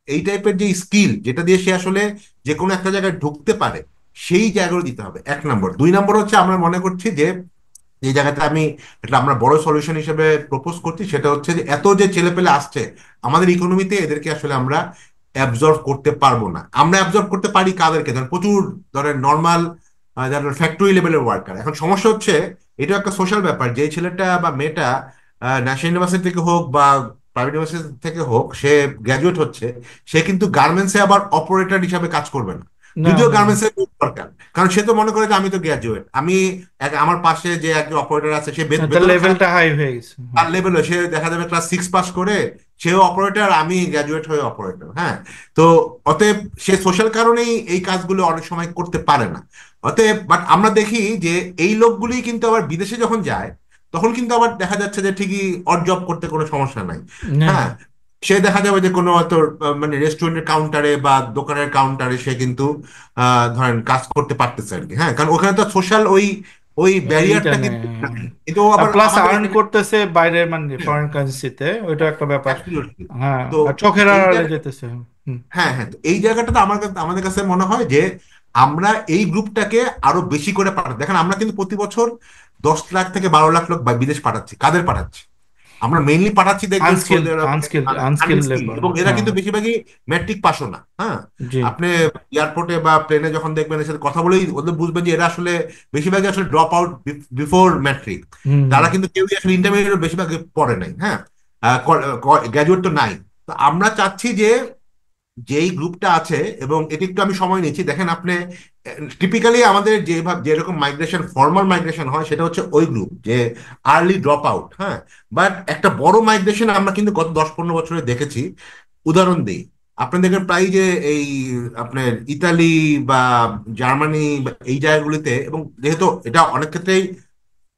এই টাইপের যে স্কিল, যেটা দিয়ে সে আসলে যে কোনো একটা জায়গায় ঢুকতে পারে, সেই জায়গাগুলো দিতে হবে, 1 নম্বর। 2 নম্বর হচ্ছে আমরা মনে করছি যে এই জায়গাতে আমি এটা আমরা বড় সলিউশন হিসেবে প্রপোজ করছি, সেটা হচ্ছে যে এত যে ছেলে পেলে আসছে আমাদের ইকোনমিতে, এদেরকে আসলে আমরা অ্যাবজর্ব করতে পারবো না। আমরা অ্যাবজর্ব করতে পারি কাদেরকে, ধরেন প্রচুর, ধরেন নর্মাল যারা ফ্যাক্টরি লেভেলের ওয়ার্কার। এখন সমস্যা হচ্ছে এটা একটা সোশ্যাল ব্যাপার, যে ছেলেটা বা মেয়েটা ন্যাশনাল ইউনিভার্সিটি থেকে হোক বা প্রাইভেট ইউনিভার্সিটি থেকে হোক, সে গ্র্যাজুয়েট হচ্ছে, সে কিন্তু গার্মেন্টসে আবার অপারেটর হিসাবে কাজ করবে না, না যদিও না না। গার্মেন্টসের দরকার। কারণ সে তো মনে করে যে আমি তো গ্র্যাজুয়েট, আমি আমার পাশে যে একজন অপারেটর আছে সে তার বেতন খারাপ, লেভেলটা হাই হয়ে গেছে, হ্যাঁ। তার লেভেলে সে দেখা যাবে ক্লাস 6 পাস করে সেও অপারেটর, আমি গ্র্যাজুয়েট হয়ে অপারেটর। হ্যাঁ, তো অতএব সে সোশ্যাল কারণেই এই কাজগুলো অনেক সময় করতে পারে না। অতএব বাট আমরা দেখি যে এই লোকগুলি কিন্তু আবার বিদেশে যখন যায়, তখন কিন্তু আবার দেখা যাচ্ছে যে ঠিকই অড জব করতে কোনো সমস্যা নাই। হ্যাঁ হ্যাঁ, সে দেখা যাবে যে কোনো হয়তো মানে রেস্টুরেন্টের কাউন্টারে বা দোকানের কাউন্টারে সে কিন্তু ধরেন কাজ করতে পারতেছে আর কি। হ্যাঁ, কারণ ওখানে তো সোশ্যাল ওই ওই এইটা ব্যারিয়ারটা নেই, কিন্তু হ্যাঁ, নাই। হ্যাঁ। কিন্তু আর আবার প্লাস আমাদের আর্ন এখানে করতেছে বাইরের, মানে ফরেন কারেন্সিতে, ওইটা একটা ব্যাপার। অ্যাবসলিউটলি। হ্যাঁ, তো আর চোখের এই আড়ালে জায়গা, যেতেছে। হুম। হ্যাঁ হ্যাঁ, তো এই জায়গাটাতে আমাদের কাছে মনে হয় যে আমরা এই গ্রুপটাকে আরো বেশি করে পাঠাই। দেখেন আমরা কিন্তু প্রতি বছর 10 লাখ থেকে 12 লাখ লোক বিদেশ পাঠাচ্ছি। কাদের পাঠাচ্ছি? আমরা মেইনলি পাঠাচ্ছি দেখবেন আনস্কিল্ড সৌদি আরবে, আনস্কিল্ড আনস্কিল্ড আনস্কিল, লেবার, এবং এরা হ্যাঁ। কিন্তু বেশিরভাগই ম্যাট্রিক পাসও না। হ্যাঁ, জি। আপনি এয়ারপোর্টে বা প্লেনে যখন দেখবেন এর সাথে কথা বলেই ওদের বুঝবেন যে এরা আসলে বেশিরভাগই আসলে ড্রপ আউট বিফোর ম্যাট্রিক। হুম হুম। তারা কিন্তু কেউই আসলে ইন্টারমিডিয়েট বেশিরভাগ পড়ে নাই। হ্যাঁ, গ্র্যাজুয়েট তো নাই। তো আমরা চাচ্ছি যে যেই গ্রুপটা আছে, এবং এটি একটু আমি সময় নিচ্ছি, দেখেন আপনি টিপিক্যালি আমাদের যেভাবে যেরকম মাইগ্রেশন, ফর্মাল মাইগ্রেশন হয় সেটা হচ্ছে ওই গ্রুপ যে আর্লি ড্রপ আউট। হ্যাঁ, বাট একটা বড় মাইগ্রেশন আমরা কিন্তু গত 10-15 বছরে দেখেছি। উদাহরণ দিই, আপনি দেখবেন প্রায় যে এই আপনার ইতালি বা জার্মানি বা এই জায়গাগুলিতে, এবং যেহেতু এটা অনেক ক্ষেত্রেই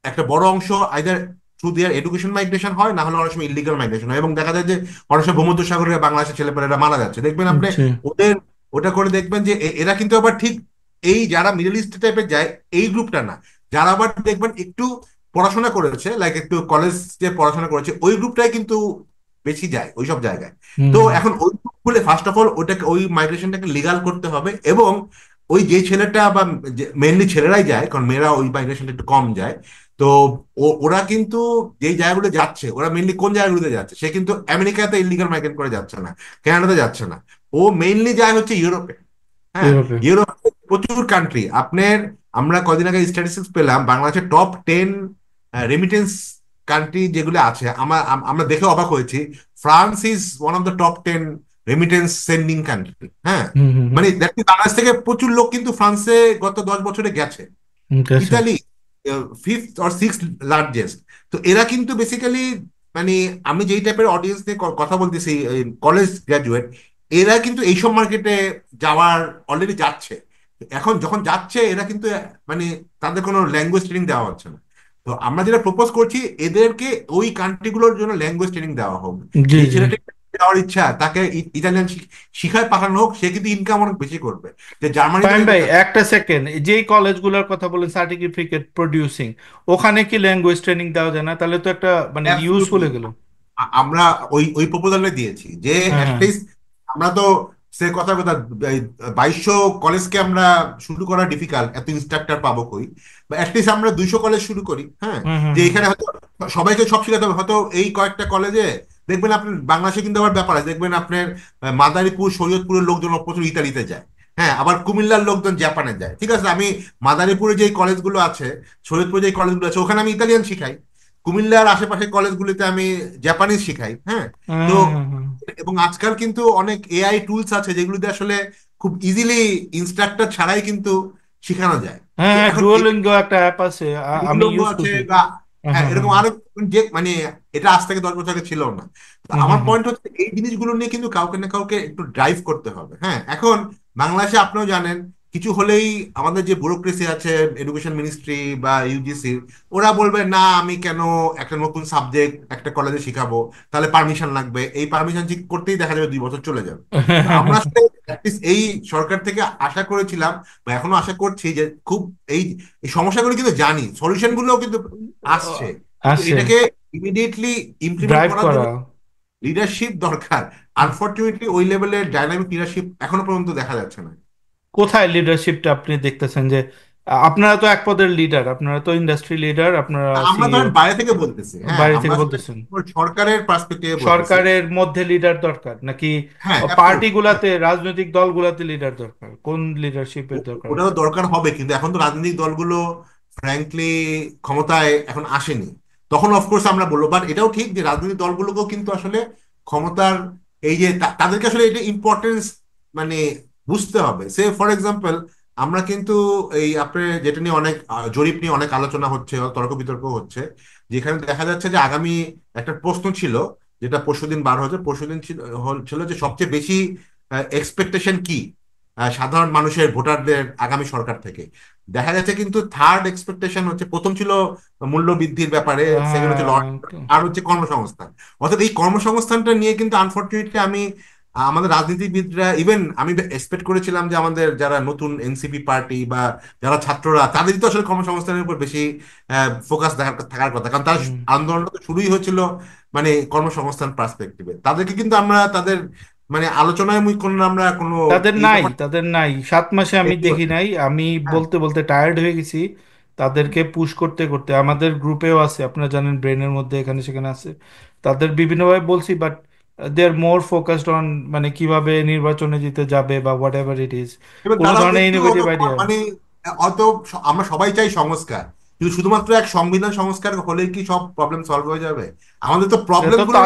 একটা বড় অংশ আইদার থ্রু দেয়ার এডুকেশন মাইগ্রেশন হয়, না হলে অনেক সময় ইলিগাল মাইগ্রেশন হয়, এবং দেখা যায় যে অনেক সময় ভূমধ্যসাগরে বাংলাদেশের ছেলেপেলেরা মারা যাচ্ছে। দেখবেন আপনি জি। ওদের ওটা করে দেখবেন যে এরা কিন্তু আবার ঠিক এই যারা মিডল ইস্ট টাইপের যায় এই গ্রুপটা না, যারা আবার দেখবেন একটু পড়াশোনা করেছে, লাইক একটু কলেজ যে পড়াশোনা করেছে ওই গ্রুপটাই কিন্তু বেশি যায় ওই সব জায়গায়। হুম তো হুম। এখন ওই গ্রুপগুলো ফার্স্ট অফ অল ওটাকে, ওই মাইগ্রেশনটাকে লিগাল করতে হবে, এবং ওই যে ছেলেটা বা মেনলি ছেলেরাই যায়, কারণ মেয়েরা ওই মাইগ্রেশনটা একটু কম যায়। তো ওরা কিন্তু যেই জায়গাগুলো যাচ্ছে, ওরা মেইনলি কোন জায়গাগুলোতে যাচ্ছে, সে কিন্তু আমেরিকাতে ইলিগাল মাইগ্রেন্ট করে যাচ্ছে না, কানাডাতে যাচ্ছে না, ও মেইনলি যায় হচ্ছে ইউরোপে। হ্যাঁ, ইউরোপে। ইউরোপে প্রচুর কান্ট্রি আপনার, আমরা কদিন আগে স্ট্যাটিস্টিক্স পেলাম বাংলাদেশের টপ 10 রেমিটেন্স কান্ট্রি যেগুলো আছে, আমরা দেখে অবাক হয়েছি। France is one of the top 10 remittance sending country. হ্যাঁ, হুম হুম হুম। মানে বাংলাদেশ থেকে প্রচুর লোক কিন্তু ফ্রান্সে গত 10 বছরে গেছে। ঠিক আছে। Italy 5th or 6th largest. তো এরা কিন্তু বেসিক্যালি, মানে আমি যেই টাইপের অডিয়েন্স নিয়ে কথা বলতেছি, কলেজ গ্রাজুয়েট, এরা কিন্তু এইসব মার্কেটে যাওয়ার অলরেডি যাচ্ছে। এখন যখন যাচ্ছে এরা কিন্তু মানে তাদের কোনো ল্যাঙ্গুয়েজ ট্রেনিং দেওয়া হচ্ছে না। তো আমরা যেটা প্রপোজ করছি, এদেরকে ওই কান্ট্রিগুলোর জন্য ল্যাঙ্গুয়েজ ট্রেনিং দেওয়া হোক। জি যে জি। ছেলেটা যাওয়ার ইচ্ছা, তাকে ইটালিয়ান শিখায় পাঠানো হোক, সে কিন্তু ইনকাম অনেক বেশি করবে। যে জার্মানিতে ফাহিম ভাই, দেখবেন, একটা সেকেন্ড, যেই কলেজগুলোর কথা বলেন সার্টিফিকেট প্রডিউসিং, ওখানে কি ল্যাঙ্গুয়েজ ট্রেনিং দেওয়া যায় না? তাহলে তো একটা মানে ইউজফুল অ্যাবসলিউটলি হয়ে গেল। আমরা ওই ওই প্রপোজালটা দিয়েছি যে হ্যাঁ হ্যাঁ। অ্যাটলিস্ট আমরা তো সে কথা কথা 2200 কলেজকে আমরা শুরু করা ডিফিকাল্ট, এত ইনস্ট্রাক্টর পাবো কই, বা অ্যাটলিস্ট আমরা 200 কলেজ শুরু করি। হ্যাঁ, হুম হুম যে হুম। এখানে হয়তো সবাইকে সব শেখাতে হবে, হয়তো এই কয়েকটা কলেজে দেখবেন আপনার বাংলাদেশে কিন্তু আবার ব্যাপার আছে, দেখবেন আপনার মাদারীপুর শরীয়তপুরের লোকজন প্রচুর ইতালিতে যায়। হ্যাঁ, আবার কুমিল্লার লোকজন জাপানে যায়। ঠিক আছে, আমি মাদারীপুরে যে কলেজগুলো আছে, শরীয়তপুরে যে কলেজগুলো আছে, ওখানে আমি ইতালিয়ান শিখাই। কুমিল্লার আশেপাশে কলেজগুলিতে আমি জাপানিজ শিখাই। হ্যাঁ, তো হ্যাঁ হ্যাঁ হ্যাঁ। এবং আজকাল কিন্তু অনেক এআই টুলস আছে যেগুলোতে আসলে খুব ইজিলি ইনস্ট্রাক্টর ছাড়াই কিন্তু শেখানো যায়। হ্যাঁ তো হ্যাঁ, এখন ডুওলিঙ্গো একটা অ্যাপ আছে, আমি দুর্লঙ্গ ইউজ আছে করছি। বা, হ্যাঁ হ্যাঁ, হ্যাঁ হ্যাঁ। এরকম আরো যে মানে এটা আজ থেকে 10 বছর আগে ছিল না। তো হুম আমার হুম হুম। পয়েন্ট হচ্ছে এই জিনিসগুলো নিয়ে কিন্তু কাউকে না কাউকে একটু ড্রাইভ করতে হবে। হ্যাঁ, এখন বাংলাদেশে আপনিও জানেন কিছু হলেই আমাদের যে ব্যুরোক্রেসি আছে, এডুকেশন মিনিস্ট্রি বা ইউজিসি, ওরা বলবে না আমি কেন একটা নতুন সাবজেক্ট একটা কলেজে শিখাবো, তাহলে পারমিশন লাগবে, এই পারমিশন ঠিক করতেই দেখা যাবে 2 বছর চলে যাবে। তো আমরা আসলে at least এই সরকার থেকে আশা করেছিলাম বা এখনো আশা করছি যে খুব এই এই সমস্যাগুলো কিন্তু জানি, সলিউশন গুলোও কিন্তু আসছে, কিন্তু আছে। এটাকে ইমিডিয়েটলি ইমপ্লিমেন্ট ড্রাইভ করার করা। জন্য লিডারশিপ দরকার। আনফরচুনেটলি ওই লেভেলের ডাইনামিক লিডারশিপ এখনো পর্যন্ত দেখা যাচ্ছে না। কোথায় লিডারশিপটা আপনি দেখতেছেন যে আপনারা তো এক পদের লিডার, আপনারা তো ইন্ডাস্ট্রি লিডার, আপনারা আমরা সিইও, ধরেন বাইরে থেকে বলতেছি, হ্যাঁ বাইরে আমরা থেকে আসলে বলতেছেন। সরকারের পার্সপেক্টিভে বলতেছি। সরকারের মধ্যে লিডার দরকার নাকি হ্যাঁ পার্টি অ্যাবসলিউটলি। গুলাতে, রাজনৈতিক দলগুলাতে লিডার দরকার? কোন লিডারশিপের দরকার ওটা তো আছে? দরকার হবে, কিন্তু এখন তো রাজনৈতিক দলগুলো ফ্র্যাঙ্কলি ক্ষমতায় এখন আসেনি। তখন অফকোর্স আমরা বলবো, বাট এটাও ঠিক যে রাজনৈতিক দলগুলোকেও কিন্তু আসলে ক্ষমতার এই যে তাদেরকে আসলে এটা ইম্পর্টেন্স মানে বুঝতে হবে। সে ফর এক্সাম্পল, আমরা কিন্তু এই আপনার যেটা নিয়ে অনেক জরিপ নিয়ে অনেক আলোচনা হচ্ছে, তর্ক বিতর্ক হচ্ছে, যেখানে দেখা যাচ্ছে যে আগামী একটা প্রশ্ন ছিল যেটা পরশুদিন বার হয়েছে, পরশুদিন ছিল যে সবচেয়ে বেশি এক্সপেকটেশন কি সাধারণ মানুষের ভোটারদের আগামী সরকার থেকে। দেখা গেছে কিন্তু থার্ড এক্সপেকটেশন হচ্ছে, প্রথম ছিল মূল্য বৃদ্ধির ব্যাপারে, সেকেন্ড হচ্ছে হ্যাঁ আর হচ্ছে কর্মসংস্থান। অর্থাৎ এই কর্মসংস্থানটা নিয়ে কিন্তু আনফর্চুনেটলি আমি আমাদের রাজনীতিবিদরা, ইভেন আমি এক্সপেক্ট করেছিলাম যে আমাদের যারা নতুন এনসিপি পার্টি বা যারা ছাত্ররা, তাদেরই তো আসলে কর্মসংস্থানের উপর বেশি ফোকাস থাকার কথা, কারণ তার হুম। আন্দোলনটা তো শুরুই হয়েছিল মানে কর্মসংস্থান পার্সপেক্টিভে। তাদেরকে কিন্তু আমরা তাদের মানে আলোচনায় কোনো আমরা কোনো তাদের এই নাই, ব্যাপার। তাদের নাই, 7 মাসে আমি দেখি নাই, আমি হ্যাঁ। বলতে বলতে টায়ার্ড হয়ে গেছি তাদেরকে পুশ করতে করতে। আমাদের গ্রুপেও আছে, আপনারা জানেন, ব্রেনের মধ্যে এখানে সেখানে আছে, তাদের বিভিন্নভাবে বলছি, but they are more focused on মানে কিভাবে নির্বাচনে জিতে যাবে বা হোয়াট এভার ইট ইজ, এবার কোনো তারা ধরনের একটু ইনোভেটিভ আইডিয়া। মানে হয়তো আমরা সবাই চাই সংস্কার, কিন্তু শুধুমাত্র এক সংবিধান সংস্কার হলেই কি সব প্রবলেম সলভ হয়ে যাবে? আমাদের তো এটা প্রবলেম তো গুলো।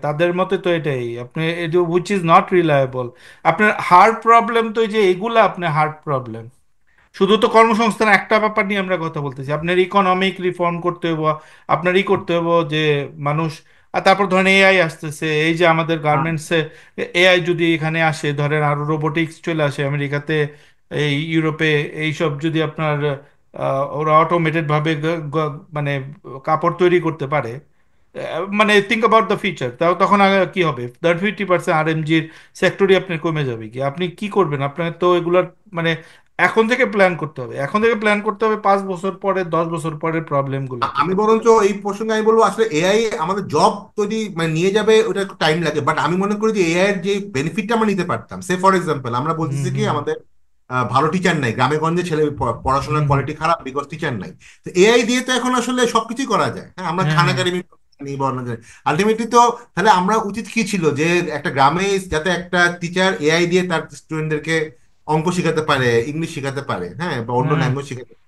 তাদের মতে তো এটাই, আপনি এটা উইচ ইজ নট রিলায়েবল। আপনার হার্ড প্রবলেম তো এই যে এগুলা, আপনি হার্ড প্রবলেম, শুধু তো কর্মসংস্থান একটা ব্যাপার নিয়ে আমরা কথা বলতেছি, আপনার ইকোনমিক রিফর্ম করতে হবে, আপনার করতে হবে যে মানুষ। আর তারপর ধরেন এআই আসতেছে, এই যে আমাদের গার্মেন্টসে এআই যদি এখানে আসে, ধরেন আরো রোবোটিক্স চলে আসে আমেরিকাতে, এই ইউরোপে, এইসব যদি আপনার ওরা অটোমেটেড ভাবে মানে কাপড় তৈরি করতে পারে, মানে থিঙ্ক অ্যাবাউট দ্য ফিউচার, তাও তখন আগে কি হবে? 50% আরএমজির সেক্টরই আপনার কমে যাবে, কি আপনি কি করবেন? আপনার তো এগুলার মানে এখন থেকে প্ল্যান করতে হবে, এখন থেকে প্ল্যান করতে হবে 5 বছর পরে, 10 বছর পরের প্রবলেম গুলাকে। আমি বরঞ্চ এই প্রসঙ্গে আমি বলবো, আসলে এআই আমাদের জব তৈরি মানে নিয়ে যাবে, ওটা একটু টাইম লাগে, বাট আমি মনে করি যে এআই এর যে বেনিফিটটা আমরা নিতে পারতাম। সে ফর এক্সাম্পল, আমরা হুম বলতেছি কি হুম আমাদের ভালো টিচার নাই, গ্রামে গঞ্জে ছেলে হুম পড়াশোনার হুম। কোয়ালিটি খারাপ বিকজ টিচার নাই। তো এআই দিয়ে তো এখন আসলে সবকিছুই করা যায়। হ্যাঁ, আমরা হ্যাঁ খান হ্যাঁ একাডেমি নিই বা আলটিমেটলি তো, তাহলে আমরা উচিত কি ছিল যে একটা গ্রামে যাতে একটা টিচার এআই দিয়ে তার স্টুডেন্টদেরকে অঙ্ক শেখাতে পারে, ইংলিশ শেখাতে পারে, হ্যাঁ, বা অন্য হ্যাঁ। ল্যাঙ্গুয়েজ শেখাতে পারে।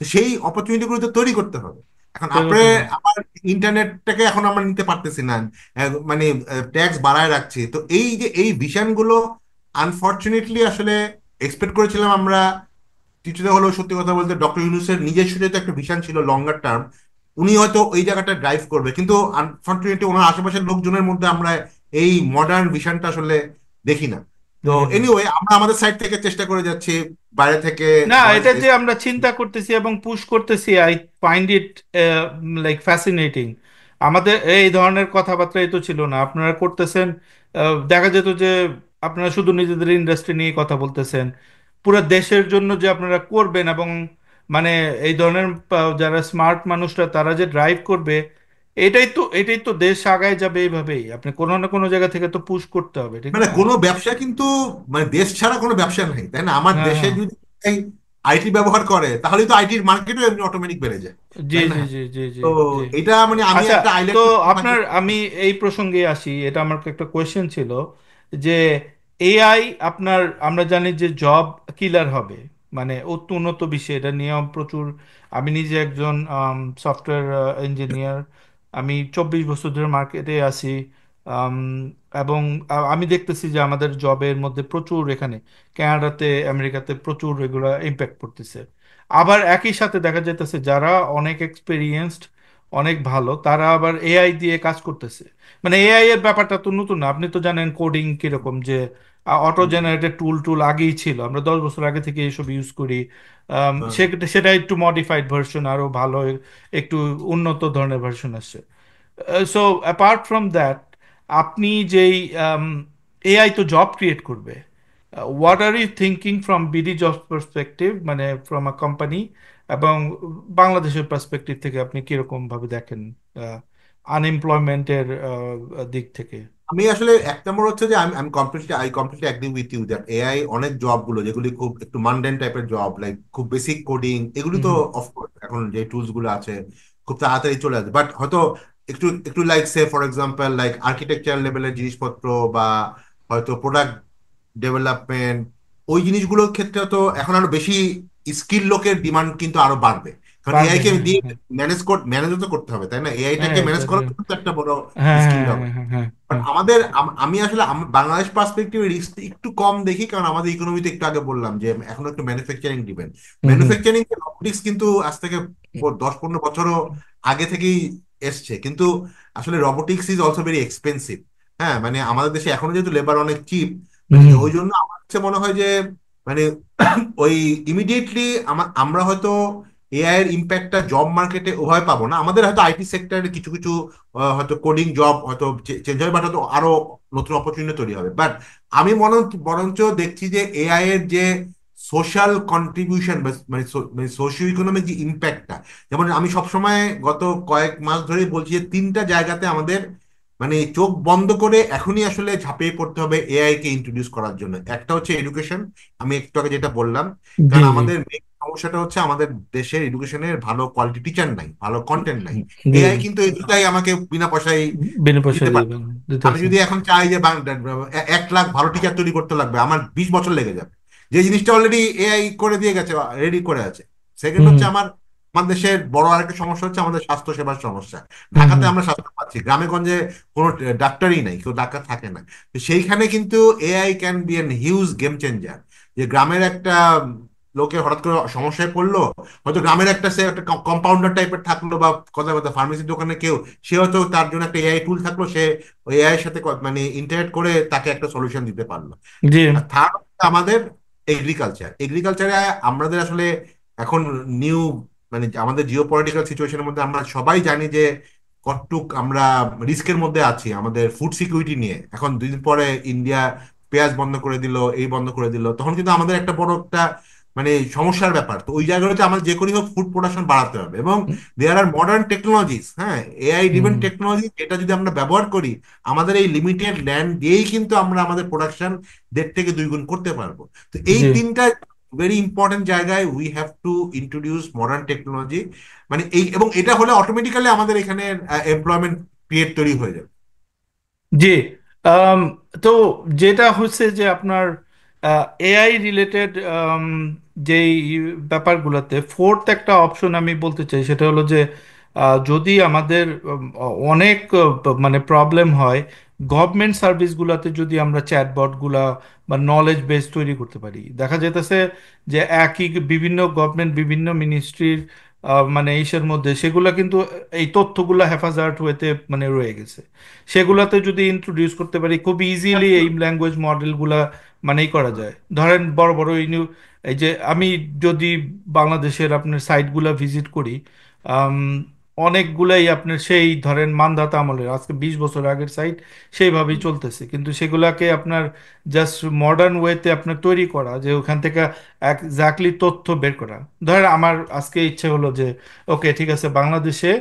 তো সেই অপরচুনিটি গুলো তো তৈরি করতে হবে। এখন ঠিক আপনি কথা। আমার ইন্টারনেটটাকে এখন আমরা নিতে পারতেছি না, মানে ট্যাক্স বাড়ায় রাখছি। তো এই যে এই ভিশনগুলো আনফরচুনেটলি আসলে এক্সপেক্ট করেছিলাম আমরা কিছুটা হলেও। সত্যি কথা বলতে ডক্টর ইউনূসের নিজস্ব যেহেতু একটা ভিশন ছিল লঙ্গার টার্ম, উনি হয়তো ওই জায়গাটা ড্রাইভ করবে, কিন্তু আনফরচুনেটলি ওনার আশেপাশের লোকজনের মধ্যে আমরা এই মডার্ন ভিশনটা আসলে দেখি না। তো দেখেন না। এনিওয়ে আমরা আমাদের সাইড থেকে চেষ্টা করে যাচ্ছি, বাইরে থেকে না, ভয়েস। এটা যে আমরা চিন্তা করতেছি এবং পুশ করতেছি, I find it like fascinating. আমাদের এই ধরনের কথাবার্তাই তো ছিল না, আপনারা করতেছেন। দেখা যেত যে আপনারা শুধু নিজেদের ইন্ডাস্ট্রি নিয়ে কথা বলতেছেন, পুরো দেশের জন্য যে আপনারা করবেন, এবং মানে এই ধরনের যারা স্মার্ট মানুষরা তারা যে ড্রাইভ করবে, এটাই তো দেশ আগায় যাবে এইভাবেই। আপনি কোনো না কোনো জায়গা থেকে তো পুশ করতে হবে, ঠিক মানে না? কোনো ব্যবসা কিন্তু মানে দেশ ছাড়া কোনো ব্যবসা নাই, তাই না? আমার হ্যাঁ দেশে হ্যাঁ। যদি আইটি ব্যবহার করে, তাহলে তো আইটির মার্কেটও এমনি অটোমেটিক বেড়ে যায়, জি তাই না? জি জি জি জি তো জি। এটা মানে আমি আচ্ছা, একটা তো আইল্যান্ড থাকি। আপনার, আমি এই প্রসঙ্গে আসি, এটা আমার একটা কোয়েশ্চেন ছিল যে এআই আপনার, আমরা জানি যে জব কিলার হবে, মানে উন্নত বিশ্বে এটা নিয়ে প্রচুর। আমি নিজে একজন সফটওয়্যার ইঞ্জিনিয়ার, আমি 24 বছর ধরে মার্কেটে আছি। আম, এবং আমি দেখতেছি যে আমাদের জবের মধ্যে প্রচুর এখানে কানাডাতে, আমেরিকাতে প্রচুর এগুলা ইম্প্যাক্ট পড়তেছে। আবার একই সাথে দেখা যাইতেছে যারা অনেক এক্সপেরিয়েন্সড, অনেক ভালো, তারা আবার এআই দিয়ে কাজ করতেছে। মানে এআই এর ব্যাপারটা তো নতুন না, আপনি তো জানেন কোডিং কিরকম, যে অটো জেনারেটেড টুল টুল আগেই ছিল, আমরা 10 বছর আগে থেকে এসব ইউজ করি। সেটা একটু মডিফাইড ভার্সন, আরো ভালো, একটু উন্নত ধরনের ভার্সন আসছে। সো অ্যাপার্ট ফ্রম দ্যাট, আপনি যেই এআই তো জব ক্রিয়েট করবে, what are you thinking from BD job perspective, মানে ফ্রম আ কোম্পানি, এবং বাংলাদেশের পার্সপেক্টিভ থেকে আপনি কিরকম ভাবে দেখেন আনএমপ্লয়মেন্টের দিক থেকে? আমি আসলে এক নম্বর হচ্ছে যে আমি completely agree with you that AI অনেক জব গুলো যেগুলি খুব একটু মানডেন টাইপের জব, লাইক খুব বেসিক কোডিং, এগুলি হুম তো হুম অফকোর্স এখন যে টুলস গুলো আছে খুব তাড়াতাড়ি চলে আসবে, বাট হয়তো একটু একটু like say for example like architecture লেভেলের জিনিসপত্র বা হয়তো প্রোডাক্ট ডেভেলপমেন্ট, ওই জিনিসগুলোর ক্ষেত্রে তো এখন আরো বেশি স্কিল লোকের ডিমান্ড কিন্তু আরো বাড়বে, কারণ এআই পারবে, কে হ্যাঁ দিয়ে হ্যাঁ ম্যানেজও তো করতে হবে, তাই না? হ্যাঁ এআইটাকে ম্যানেজ এটা করা তো একটা বড় হ্যাঁ স্কিল হ্যাঁ হবে। হ্যাঁ হ্যাঁ হ্যাঁ বাট হ্যাঁ। আমি আসলে বাংলাদেশ পার্সপেক্টিভে রিস্ক একটু কম দেখি, কারণ আমাদের ইকোনমিতে একটু আগে বললাম যে এখন একটু ম্যানুফ্যাকচারিং ডিপেন্ড। হুম হুম ম্যানুফ্যাকচারিং রোবোটিক্স কিন্তু আজ থেকে 10-15 বছরও আগে থেকেই এসছে, কিন্তু আসলে robotics is also very expensive. হ্যাঁ, মানে আমাদের দেশে এখনো যেহেতু লেবার অনেক চিপ, হুম মানে হুম। ওই জন্য আমার কাছে মনে হয় যে মানে ওই ইমিডিয়েটলি আমরা হয়তো এআই এর ইম্প্যাক্টটা জব মার্কেটে ওভাবে পাবো না, আমাদের হয়তো আইটি সেক্টরে কিছু কিছু হয়তো কোডিং জব হয়তো চেঞ্জ হবে, বাট হয়তো আরো নতুন অপরচুনিটি তৈরি হবে। বাট আমি বরঞ্চ দেখছি যে এআই এর যে সোশ্যাল কন্ট্রিবিউশন, মানে সোশিও ইকোনমিক যে ইম্প্যাক্টটা, যেমন আমি সবসময় গত কয়েক মাস ধরেই বলছি যে তিনটা জায়গাতে আমাদের মানে চোখ বন্ধ করে এখনই আসলে ঝাঁপিয়ে পড়তে হবে এআই কে ইন্ট্রোডিউস করার জন্য। একটা হচ্ছে এডুকেশন, আমি একটু আগে যেটা বললাম, জি কারণ জি আমাদের main সমস্যাটা হচ্ছে আমাদের দেশের এডুকেশনের ভালো কোয়ালিটি টিচার নাই, ভালো কন্টেন্ট নাই। জি। এআই কিন্তু এই দুটাই আমাকে বিনা পয়সায় বিনা পয়সা দিতে পারে। দিবেন আমি দিতেছে। যদি এখন চাই যে 1 লাখ ভালো টিচার তৈরি করতে লাগবে, আমার 20 বছর লেগে যাবে, যে জিনিসটা অলরেডি এআই করে দিয়ে গেছে, রেডি করে আছে। সেকেন্ড হুম হুম হচ্ছে আমার আমার দেশের বড় আরেকটা সমস্যা হচ্ছে আমাদের স্বাস্থ্য সেবার সমস্যা। হুম ঢাকাতে হুম। আমরা স্বাস্থ্য পাচ্ছি, গ্রামে গঞ্জে কোনো ডাক্তারই নাই, কেউ ডাক্তার থাকে না। তো সেইখানে কিন্তু AI can be N huge game changer. যে গ্রামের একটা লোকে হঠাৎ করে সমস্যায় পড়লো, হয়তো গ্রামের একটা সে একটা কম্পাউন্ডার টাইপের থাকলো বা কথা কথা ফার্মেসির দোকানে কেউ, সে হয়তো তার জন্য একটা এআই টুল থাকলো, সে ওই এআই এর সাথে মানে ইন্টারেক্ট করে তাকে একটা সলিউশন দিতে পারলো। জি আর থার্ড আমাদের এগ্রিকালচারে আমাদের আসলে এখন নিউ মানে আমাদের জিও পলিটিক্যাল সিচুয়েশনের মধ্যে আমরা সবাই জানি যে কতটুক আমরা রিস্কের মধ্যে আছি আমাদের ফুড সিকিউরিটি নিয়ে। এখন 2 দিন পরে ইন্ডিয়া পেঁয়াজ বন্ধ করে দিল, এই বন্ধ করে দিল, তখন কিন্তু আমাদের একটা বড় একটা মানে সমস্যার ব্যাপার। তো ওই জায়গাটাতে আমাদের যে করেই হোক ফুড প্রোডাকশন বাড়াতে হবে, এবং দেয়ার আর মডার্ন টেকনোলজিস, হ্যাঁ, এআই হুম ড্রিভেন হুম। টেকনোলজি, এটা যদি আমরা ব্যবহার করি আমাদের এই লিমিটেড ল্যান্ড দিয়েই কিন্তু আমরা আমাদের প্রোডাকশন 1.5 থেকে 2 গুণ করতে পারবো। তো এই জি তিনটা ভেরি ইম্পর্টেন্ট জায়গায় we have to introduce modern technology. মানে এই, এবং এটা হলে অটোমেটিক্যালি আমাদের এখানে এমপ্লয়মেন্ট ক্রিয়েট তৈরি হয়ে যাবে। জি। আম, তো যেটা হচ্ছে যে আপনার এআই রিলেটেড যেই ব্যাপারগুলোতে ফোর্থ একটা অপশন আমি বলতে চাই, সেটা হলো যে যদি আমাদের অনেক মানে প্রবলেম হয় গভর্নমেন্ট সার্ভিসগুলোতে, যদি আমরা চ্যাটবটগুলা বা নলেজ বেস তৈরি করতে পারি। দেখা যেতেছে যে একই বিভিন্ন গভর্নমেন্ট বিভিন্ন মিনিস্ট্রির মানে ইসের মধ্যে সেগুলা কিন্তু এই তথ্যগুলা হেফাজত হইতে মানে রয়ে গেছে। সেগুলাতে যদি ইন্ট্রোডিউস করতে পারি খুব ইজিলি এই ল্যাঙ্গুয়েজ মডেলগুলা মানেই করা যায়। ধরেন বড় বড় এই যে আমি যদি বাংলাদেশের আপনার সাইটগুলা ভিজিট করি, আম, অনেকগুলাই আপনার সেই ধরেন মানধাতা আমলের আজকে 20 বছর আগের সাইট সেইভাবেই চলতেছে, কিন্তু সেগুলাকে আপনার জাস্ট মডার্ন ওয়েতে আপনার তৈরি করা, যে ওখান থেকে এক্স্যাক্টলি তথ্য বের করা। ধরেন আমার আজকে ইচ্ছে হলো যে ওকে ঠিক আছে, বাংলাদেশে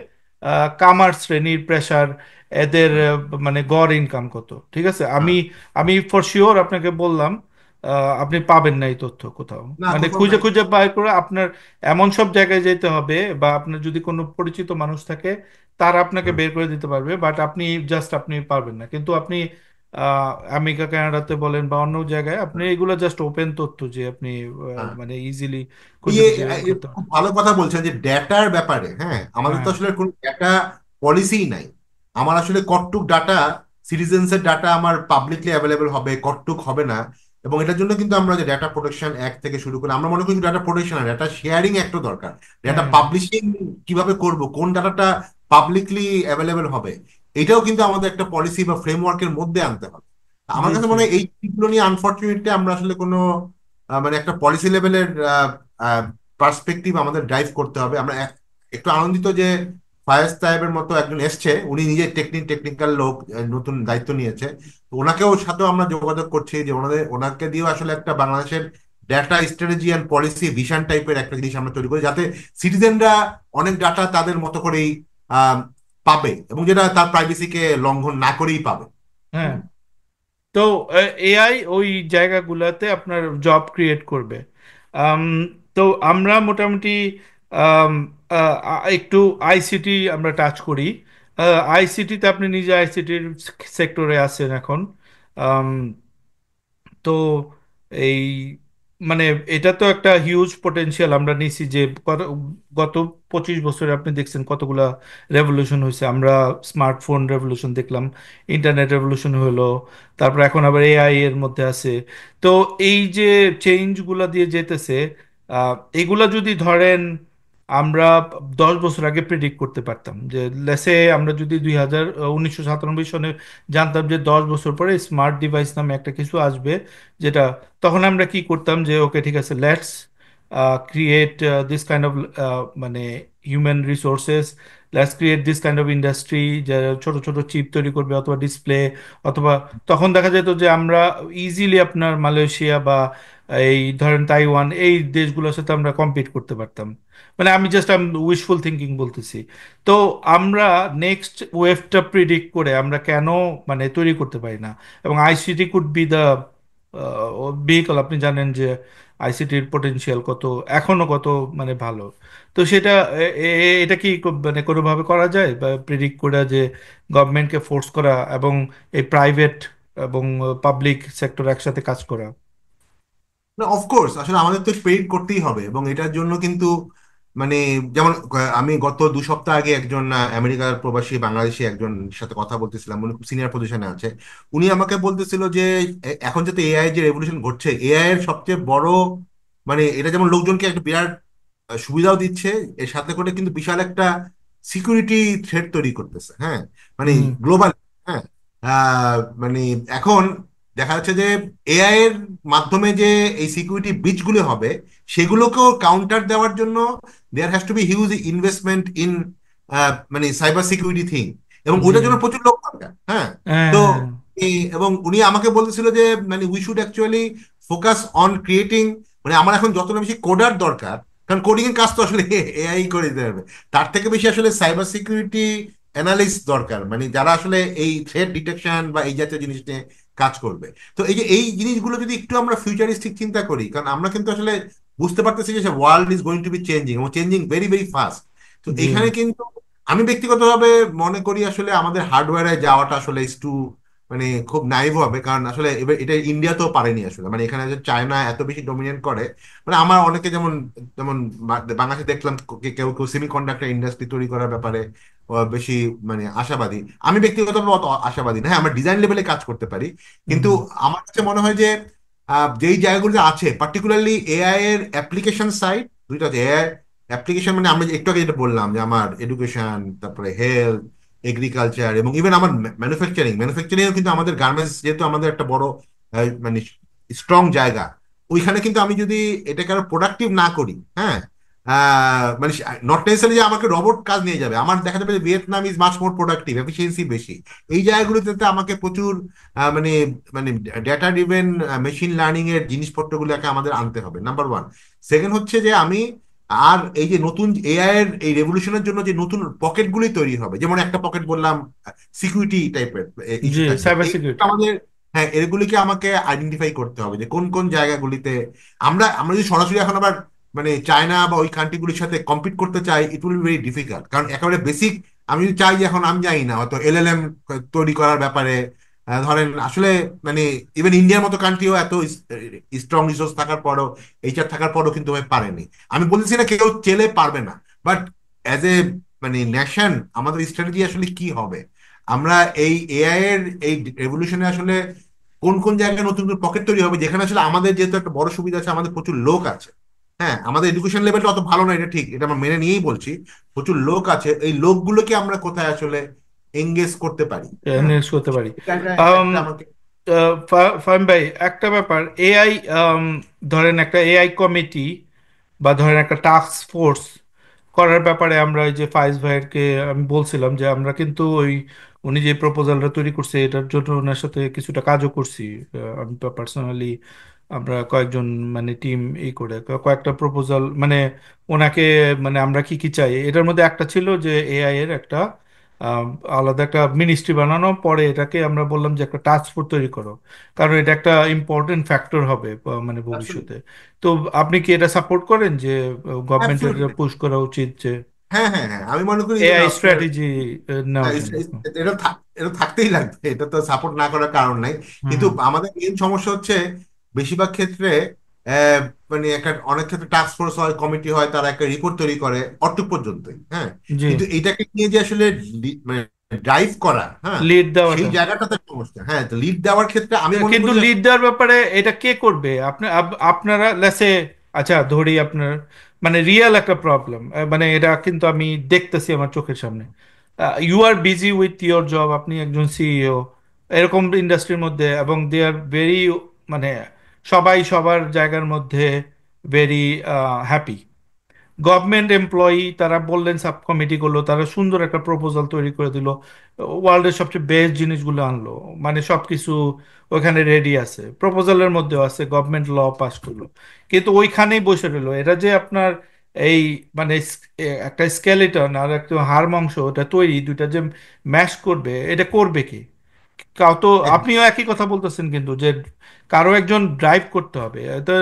কামার শ্রেণীর প্রেসার এদের মানে গড় ইনকাম কত, ঠিক আছে, আমি হ্যাঁ, আমি ফর শিওর আপনাকে বললাম আপনি পাবেন না এই তথ্য কোথাও। না মানে কোথাও খুঁজে নাই। খুঁজে বাই করে আপনার এমন সব জায়গায় যেতে হবে, বা আপনার যদি কোনো পরিচিত মানুষ থাকে তারা আপনাকে হুম, বের করে দিতে পারবে, বাট আপনি জাস্ট আপনি পারবেন না। কিন্তু আপনি আমেরিকা কানাডাতে বলেন বা অন্য জায়গায় আপনি হুম, এগুলো জাস্ট ওপেন তথ্য, যে আপনি হ্যাঁ। মানে ইজিলি এই খুঁজে যে খুঁজে করতে খুব পারেন। ভালো কথা বলছেন যে ডেটার ব্যাপারে, হ্যাঁ, আমাদের তো হ্যাঁ আসলে কোনো ডেটা পলিসিই নাই। আমার আসলে কতটুক ডাটা, সিটিজেন্স এর ডাটা আমার পাবলিকলি অ্যাভেলেবল হবে, কতটুক হবে না। এবং এটার জন্য কিন্তু আমরা যে ডেটা প্রোটেকশন অ্যাক্ট থেকে শুরু করে আমরা মনে করি ডাটা প্রোটেকশন আর ডেটা শেয়ারিং একটা দরকার। ডেটা হ্যাঁ পাবলিশিং কিভাবে করব, কোন ডাটাটা পাবলিকলি অ্যাভেলেবল হবে, এটাও কিন্তু আমাদের একটা পলিসি বা ফ্রেমওয়ার্কের মধ্যে আনতে হবে। আমার জি কাছে জি। মনে হয় এই দিকগুলো নিয়ে আনফর্চুনেটলি আমরা আসলে কোনো মানে একটা পলিসি লেভেলের পার্সপেক্টিভ আমাদের ড্রাইভ করতে হবে। আমরা একটু আনন্দিত যে ফায়াজ সাহেবের মতো একজন এসছে, উনি নিজে টেকনিক্যাল লোক, নতুন দায়িত্ব নিয়েছে। তো ওনাকেও সাথেও আমরা যোগাযোগ করছি যে ওনাকে দিয়েও আসলে একটা বাংলাদেশের data strategy and policy vision টাইপের একটা জিনিস আমরা তৈরি করি, যাতে সিটিজেনরা অনেক ডাটা তাদের মতো করেই আহ, পাবে, এবং যেটা তার প্রাইভেসিকে লঙ্ঘন না করেই পাবে। হ্যাঁ। তো এআই ওই জায়গাগুলোতে আপনার জব ক্রিয়েট করবে। আম, তো আমরা মোটামুটি আম, একটু আইসিটি আমরা টাচ করি। আইসিটিতে আপনি নিজে আইসিটির সেক্টরে আছেন এখন। আম, তো এই মানে এটা তো একটা হিউজ পোটেনশিয়াল আমরা নিছি যে গত 25 বছরে আপনি দেখছেন কতগুলা রেভলিউশন হয়েছে। আমরা স্মার্টফোন রেভলিউশন দেখলাম, ইন্টারনেট রেভলিউশন হলো, তারপর এখন আবার এআই এর মধ্যে আছে। তো এই যে চেঞ্জগুলা দিয়ে যেতেছে, এগুলা যদি ধরেন আমরা 10 বছর আগে প্রেডিক্ট করতে পারতাম, যে লেসে আমরা যদি 1997 সনে জানতাম যে 10 বছর পরে স্মার্ট ডিভাইস নামে একটা কিছু আসবে, যেটা, তখন আমরা কি করতাম যে ওকে ঠিক আছে, let's create this kind of মানে human resources, let's create this kind of industry, যে ছোট ছোট চিপ তৈরি করবে অথবা ডিসপ্লে, অথবা তখন দেখা যেত যে আমরা ইজিলি আপনার মালয়েশিয়া বা এই ধরেন তাইওয়ান এই দেশগুলোর সাথে আমরা কম্পিট করতে পারতাম। মানে আমি জাস্ট আমি উইশফুল থিঙ্কিং বলতেছি। তো আমরা নেক্সট ওয়েভটা প্রিডিক্ট করে আমরা কেন মানে তৈরি করতে পারি না? এবং ICT could be the vehicle. আপনি জানেন যে আইসিটির পোটেনশিয়াল কত, এখনো কত মানে ভালো। তো সেটা এটা কি মানে কোনোভাবে করা যায় বা প্রিডিক্ট করা, যে গভর্নমেন্টকে ফোর্স করা এবং এই প্রাইভেট এবং পাবলিক সেক্টর একসাথে কাজ করা? না, অফকোর্স আসলে আমাদের তো পেইড করতেই হবে, এবং এটার জন্য কিন্তু মানে যেমন আমি গত 2 সপ্তাহ আগে একজন আমেরিকার প্রবাসী বাংলাদেশি একজন সাথে কথা বলতেছিলাম, উনি খুব সিনিয়র পজিশনে আছে। উনি আমাকে বলতেছিল যে এখন যাতে এআই যে রেভলিউশন ঘটছে, এআই এর সবচেয়ে বড় মানে এটা যেমন লোকজনকে একটা বিরাট সুবিধাও দিচ্ছে, এর সাথে করে কিন্তু বিশাল একটা সিকিউরিটি থ্রেট তৈরি করতেছে। হ্যাঁ, মানে হুম। গ্লোবাল। হ্যাঁ, মানে এখন দেখা যাচ্ছে যে এআই এর মাধ্যমে যে এই সিকিউরিটি ব্রিচগুলো হবে, সেগুলোকেও কাউন্টার দেওয়ার জন্য there has to be huge investment in মানে সাইবার সিকিউরিটি থিং, এবং জি। ওটার জন্য প্রচুর লোক দরকার। হ্যাঁ, হ্যাঁ, তো হ্যাঁ। এবং উনি আমাকে বলতেছিল যে মানে we should actually focus on creating, মানে আমার এখন যতটা বেশি কোডার দরকার, কারণ কোডিং এর কাজ তো আসলে এআই করে দিতে পারবে, তার থেকে বেশি আসলে সাইবার সিকিউরিটি অ্যানালিস্ট দরকার, মানে যারা আসলে এই থ্রেট ডিটেকশন বা এই জাতীয় জিনিস নিয়ে কাজ করবে। তো এই যে এই জিনিসগুলো যদি একটু আমরা ফিউচারিস্টিক চিন্তা করি, কারণ আমরা কিন্তু আসলে বুঝতে পারতেছি যে world is going to be changing, এবং চেঞ্জিং ভেরি ভেরি ফাস্ট। তো জি। এখানে কিন্তু আমি ব্যক্তিগতভাবে মনে করি আসলে আমাদের হার্ডওয়্যারে যাওয়াটা আসলে একটু মানে খুব নাইভ হবে, কারণ আসলে এবার এটা ইন্ডিয়াতেও পারেনি আসলে, মানে এখানে যে চায়না এত বেশি ডমিনেট করে। মানে আমার অনেকে যেমন যেমন বাংলাদেশে দেখলাম কেউ কেউ সেমি কন্ডাক্টর ইন্ডাস্ট্রি তৈরি করার ব্যাপারে বেশি মানে আশাবাদী। আমি ব্যক্তিগতভাবে অত আশাবাদী না। হ্যাঁ, আমরা ডিজাইন লেভেলে কাজ করতে পারি, কিন্তু হুম। আমার কাছে মনে হয় যে যেই জায়গাগুলো আছে পার্টিকুলারলি এআই এর অ্যাপ্লিকেশন সাইড, দুইটা আছে এআই অ্যাপ্লিকেশন, মানে আমরা যে একটু আগে যেটা বললাম যে আমার এডুকেশন, তারপরে হেলথ, এগ্রিকালচার, এবং ইভেন আমার ম্যানুফ্যাকচারিং, ম্যানুফ্যাকচারিংও কিন্তু আমাদের গার্মেন্টস যেহেতু আমাদের একটা বড় মানে স্ট্রং জায়গা, ওইখানে কিন্তু আমি যদি এটাকে আরো প্রোডাক্টিভ না করি, হ্যাঁ, মানে নট নেসেসারি যে আমাকে রোবট কাজ নিয়ে যাবে, আমার দেখা যাবে যে Vietnam is much more productive, efficiency বেশি। এই জায়গাগুলোতে আমাকে প্রচুর মানে মানে ডেটা ড্রিভেন মেশিন লার্নিং এর জিনিসপত্রগুলোকে আমাদের আনতে হবে, নাম্বার ওয়ান। সেকেন্ড হচ্ছে যে আমি আর এই যে নতুন এআই এর এই রেভলিউশনের জন্য যে নতুন পকেটগুলি তৈরি হবে, যেমন একটা পকেট বললাম সিকিউরিটি টাইপের জি, ইস্যু থাকবে, সাইবার এই সিকিউরিটি। আমাদের, হ্যাঁ, এগুলিকে আমাকে আইডেন্টিফাই করতে হবে যে কোন কোন জায়গাগুলিতে আমরা আমরা যদি সরাসরি এখন আবার মানে চায়না বা ওই কান্ট্রিগুলির সাথে কম্পিট করতে চাই, it will be very difficult, কারণ একেবারে বেসিক আমি যদি চাই যে এখন আমি জানি না হয়তো এলএলএম তৈরি করার ব্যাপারে, ধরেন আসলে মানে ইভেন ইন্ডিয়ার মতো কান্ট্রিও এত স্ট্রং রিসোর্স থাকার পরও, এইচআর থাকার পরও কিন্তু ভাই পারেনি। আমি বলতেছি না কেউ চেলে পারবে না, বাট অ্যাজ এ মানে ন্যাশন আমাদের স্ট্র্যাটেজি আসলে কি হবে? আমরা এই এআই এর এই রেভলিউশনে আসলে কোন কোন জায়গায় নতুন নতুন পকেট তৈরি হবে, যেখানে আসলে আমাদের যেহেতু একটা বড় সুবিধা আছে, আমাদের প্রচুর লোক আছে। হ্যাঁ, আমাদের এডুকেশন লেভেলটা অত ভালো না, এটা ঠিক, এটা আমরা মেনে নিয়েই বলছি। প্রচুর লোক আছে, এই লোকগুলোকে আমরা কোথায় আসলে এঙ্গেজ করতে পারি? হ্যাঁ, নেক্সট করতে পারি। এটা একটা আম, একটা আমাকে। ফাহিম ভাই, একটা ব্যাপার, এআই ধরেন একটা এআই কমিটি বা ধরেন একটা টাস্ক ফোর্স করার ব্যাপারে আমরা ওই যে ফাইজ ভাইয়েরকে আমি বলছিলাম যে আমরা কিন্তু ওই উনি যে প্রপোজালটা তৈরি করছে এটার জন্য ওনার সাথে কিছুটা কাজও করছি। আমি পার্সোনালি আমরা কয়েকজন মানে টিম এই করে কয়েকটা প্রপোজাল মানে ওনাকে, মানে আমরা কি কি চাই এটার মধ্যে একটা ছিল যে এআই এর একটা আহ, আলাদা একটা মিনিস্ট্রি বানানো, পরে এটাকে আমরা বললাম যে একটা টাস্ক ফোর্স তৈরি করো, কারণ এটা একটা ইম্পর্টেন্ট ফ্যাক্টর হবে মানে ভবিষ্যতে। তো আপনি কি এটা সাপোর্ট করেন যে গভর্নমেন্টের অ্যাবসলিউটলি। পুশ করা উচিত যে হ্যাঁ, হ্যাঁ, হ্যাঁ, আমি মনে করি ইভেন এআই আপনার স্ট্র্যাটেজি নেওয়ার জন্য? এটা থাকতেই লাগবে, এটা তো সাপোর্ট না করার কারণ নাই। কিন্তু হুম। আমাদের মেন সমস্যা হচ্ছে বেশিরভাগ ক্ষেত্রে আহ, মানে একটা অনেক ক্ষেত্রে টাস্ক ফোর্স হয়, কমিটি হয়, তারা একটা রিপোর্ট তৈরি করে অটুক পর্যন্তই, হ্যাঁ। জি। কিন্তু এটাকে নিয়ে যে আসলে মানে ড্রাইভ করা, হ্যাঁ, লিড সেই দেওয়াটা। জায়গাটাতে সমস্যা। হ্যাঁ, তো লিড দেওয়ার ক্ষেত্রে আমি মনে কিন্তু করি লিড দেওয়ার ব্যাপারে এটা কে করবে? আপনারা লেসে, আচ্ছা ধরি আপনার মানে রিয়েল একটা প্রবলেম, মানে এটা কিন্তু আমি দেখতেছি আমার চোখের সামনে। You are busy with your job, আপনি একজন সিইও এরকম ইন্ডাস্ট্রির মধ্যে, এবং দে আর ভেরি, মানে সবাই সবার জায়গার মধ্যে ভেরি হ্যাপি। গভর্নমেন্ট এমপ্লয়ি, তারা বললেন সাব কমিটি করলো, তারা সুন্দর একটা প্রপোজাল তৈরি করে দিল, ওয়ার্ল্ডের সবচেয়ে বেস্ট জিনিসগুলো আনলো, মানে সবকিছু ওইখানে রেডি আছে, প্রপোজালের মধ্যেও আছে, গভর্নমেন্ট ল পাস করলো, কিন্তু ওইখানেই বসে রইলো। এটা যে আপনার এই মানে একটা স্কেলেটন আর একটা হাড় মাংস, ওটা তৈরি, দুইটা যে ম্যাশ করবে, এটা করবে কি? কাউ তো, আপনিও একই কথা বলতেছেন কিন্তু যে কারো একজন ড্রাইভ করতে হবে তো।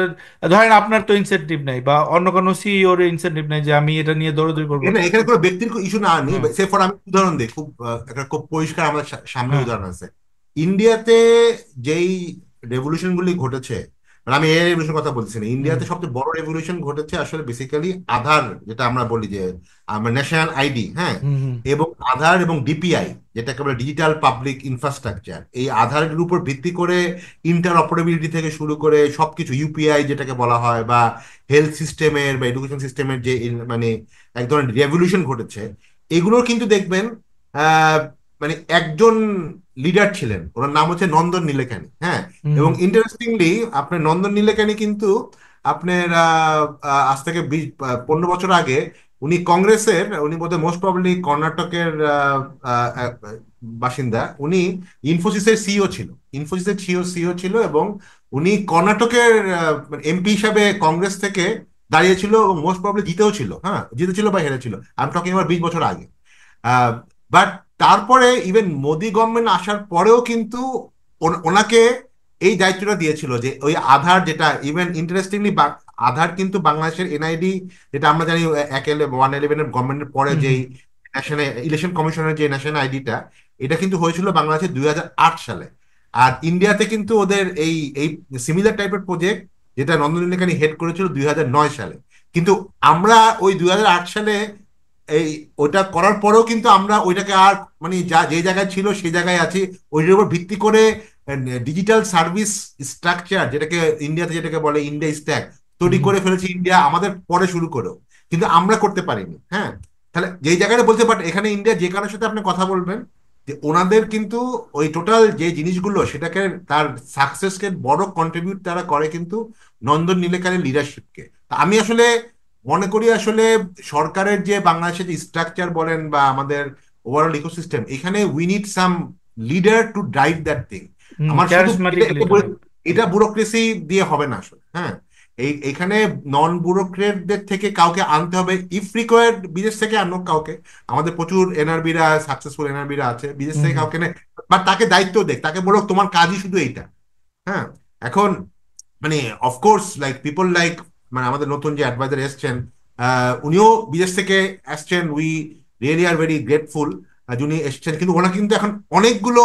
ধরেন আপনার তো ইনসেনটিভ নাই, বা অন্য কোনো সিইওর ইনসেনটিভ নাই যে আমি এটা নিয়ে দৌড়াদৌড়ি করবো। এখানে এখানে কোনো ব্যক্তির ইস্যু না আনি, হুম। সে ফর আমি উদাহরণ দিই, খুব একটা খুব পরিষ্কার আমাদের সামনে হ্যাঁ। উদাহরণ আছে। ইন্ডিয়াতে যেই রেভলিউশন গুলি ঘটেছে, মানে আমি এই রেভলিউশন কথা বলছি না, হুম ইন্ডিয়াতে সবচেয়ে বড় রেভলিউশন ঘটেছে আসলে বেসিক্যালি আধার, যেটা আমরা বলি যে আমরা ন্যাশনাল আইডি, হ্যাঁ, হুম হুম এবং আধার এবং ডিপিআই, যেটাকে বলে ডিজিটাল পাবলিক ইনফ্রাস্ট্রাকচার, এই আধারের উপর ভিত্তি করে ইন্টার অপারেবিলিটি থেকে শুরু করে সবকিছু, ইউপিআই যেটাকে বলা হয়, বা হেলথ সিস্টেমের বা এডুকেশন সিস্টেমের যে মানে এক ধরনের রেভলিউশন ঘটেছে, এগুলোর কিন্তু দেখবেন আহ, মানে একজন লিডার ছিলেন, ওনার নাম হচ্ছে নন্দন নিলেকানি, হ্যাঁ। হুম এবং ইন্টারেস্টিংলি আপনার নন্দন নিলেকানি কিন্তু আপনার আজ থেকে 15 বছর আগে উনি কংগ্রেসের, উনি বোধহয় মোস্ট প্রবাবলি কর্ণাটকের আহ, আহ, বাসিন্দা। উনি ইনফোসিসের সিইও ছিল, ইনফোসিসের সিইও ছিল, এবং উনি কর্ণাটকের এমপি হিসাবে কংগ্রেস থেকে দাঁড়িয়েছিল, এবং মোস্ট প্রবলি জিতেও ছিল, হ্যাঁ, জিতেছিল বা হেরেছিল, আমি টকিং আবার 20 বছর আগে। বাট তারপরে ইভেন মোদি গভর্নমেন্ট আসার পরেও কিন্তু ওনাকে এই দায়িত্বটা দিয়েছিল যে ওই আধার, যেটা ইভেন ইন্টারেস্টিংলি আধার কিন্তু বাংলাদেশের এনআইডি, যেটা আমরা জানি 111 গভর্নমেন্টের পরে হুম যেই ন্যাশনাল ইলেকশন কমিশনের যে ন্যাশনাল আইডিটা, এটা কিন্তু হয়েছিল বাংলাদেশে 2008 সালে। আর ইন্ডিয়াতে কিন্তু ওদের এই এই সিমিলার টাইপের প্রজেক্ট, যেটা নন্দন নিলেকানি হেড করেছিল 2009 সালে। কিন্তু আমরা ওই 2008 সালে এই ওইটা করার পরেও কিন্তু আমরা ওইটাকে আর মানে যা যে জায়গায় ছিল সেই জায়গায় আছি। ওইটার উপর ভিত্তি করে ডিজিটাল সার্ভিস স্ট্রাকচার, যেটাকে ইন্ডিয়াতে যেটাকে বলে ইন্ডিয়া স্ট্যাক, তৈরি হুম করে ফেলেছে ইন্ডিয়া আমাদের পরে শুরু করেও, কিন্তু আমরা করতে পারিনি, হ্যাঁ। তাহলে যেই জায়গাটা বলতে পারেন, এখানে ইন্ডিয়া যে কারোর সাথে আপনি কথা বলবেন, যে ওনাদের কিন্তু ওই টোটাল যে জিনিসগুলো সেটাকে তার সাকসেসকে বড় কন্ট্রিবিউট তারা করে কিন্তু নন্দন নিলেকানির লিডারশিপকে। আমি আসলে মনে করি আসলে সরকারের যে বাংলাদেশের যে স্ট্রাকচার বলেন বা আমাদের ওভারঅল ইকোসিস্টেম, এখানে we need some leader to drive that thing. Hmm আমার শুধু ক্যারিসমেটিক লিডার। এটা ব্যুরোক্রেসি দিয়ে হবে না আসলে, হ্যাঁ। এখানে নন ব্যুরোক্রেটদের থেকে কাউকে আনতে হবে, ইফ রিকোয়ার্ড বিদেশ থেকে আনো কাউকে। আমাদের প্রচুর এনআরবিরা, সাকসেসফুল এনআরবিরা আছে, বিদেশ হুম থেকে হুম কাউকে বাট তাকে দায়িত্ব দেখ, তাকে বলো তোমার কাজই শুধু এইটা, হ্যাঁ। এখন মানে অফকোর্স লাইক পিপল লাইক, মানে আমাদের নতুন যে অ্যাডভাইজার এসছেন, উনিও বিদেশ থেকে আসছেন, we really are very grateful যিনি এসছেন। কিন্তু ওনার কিন্তু এখন অনেকগুলো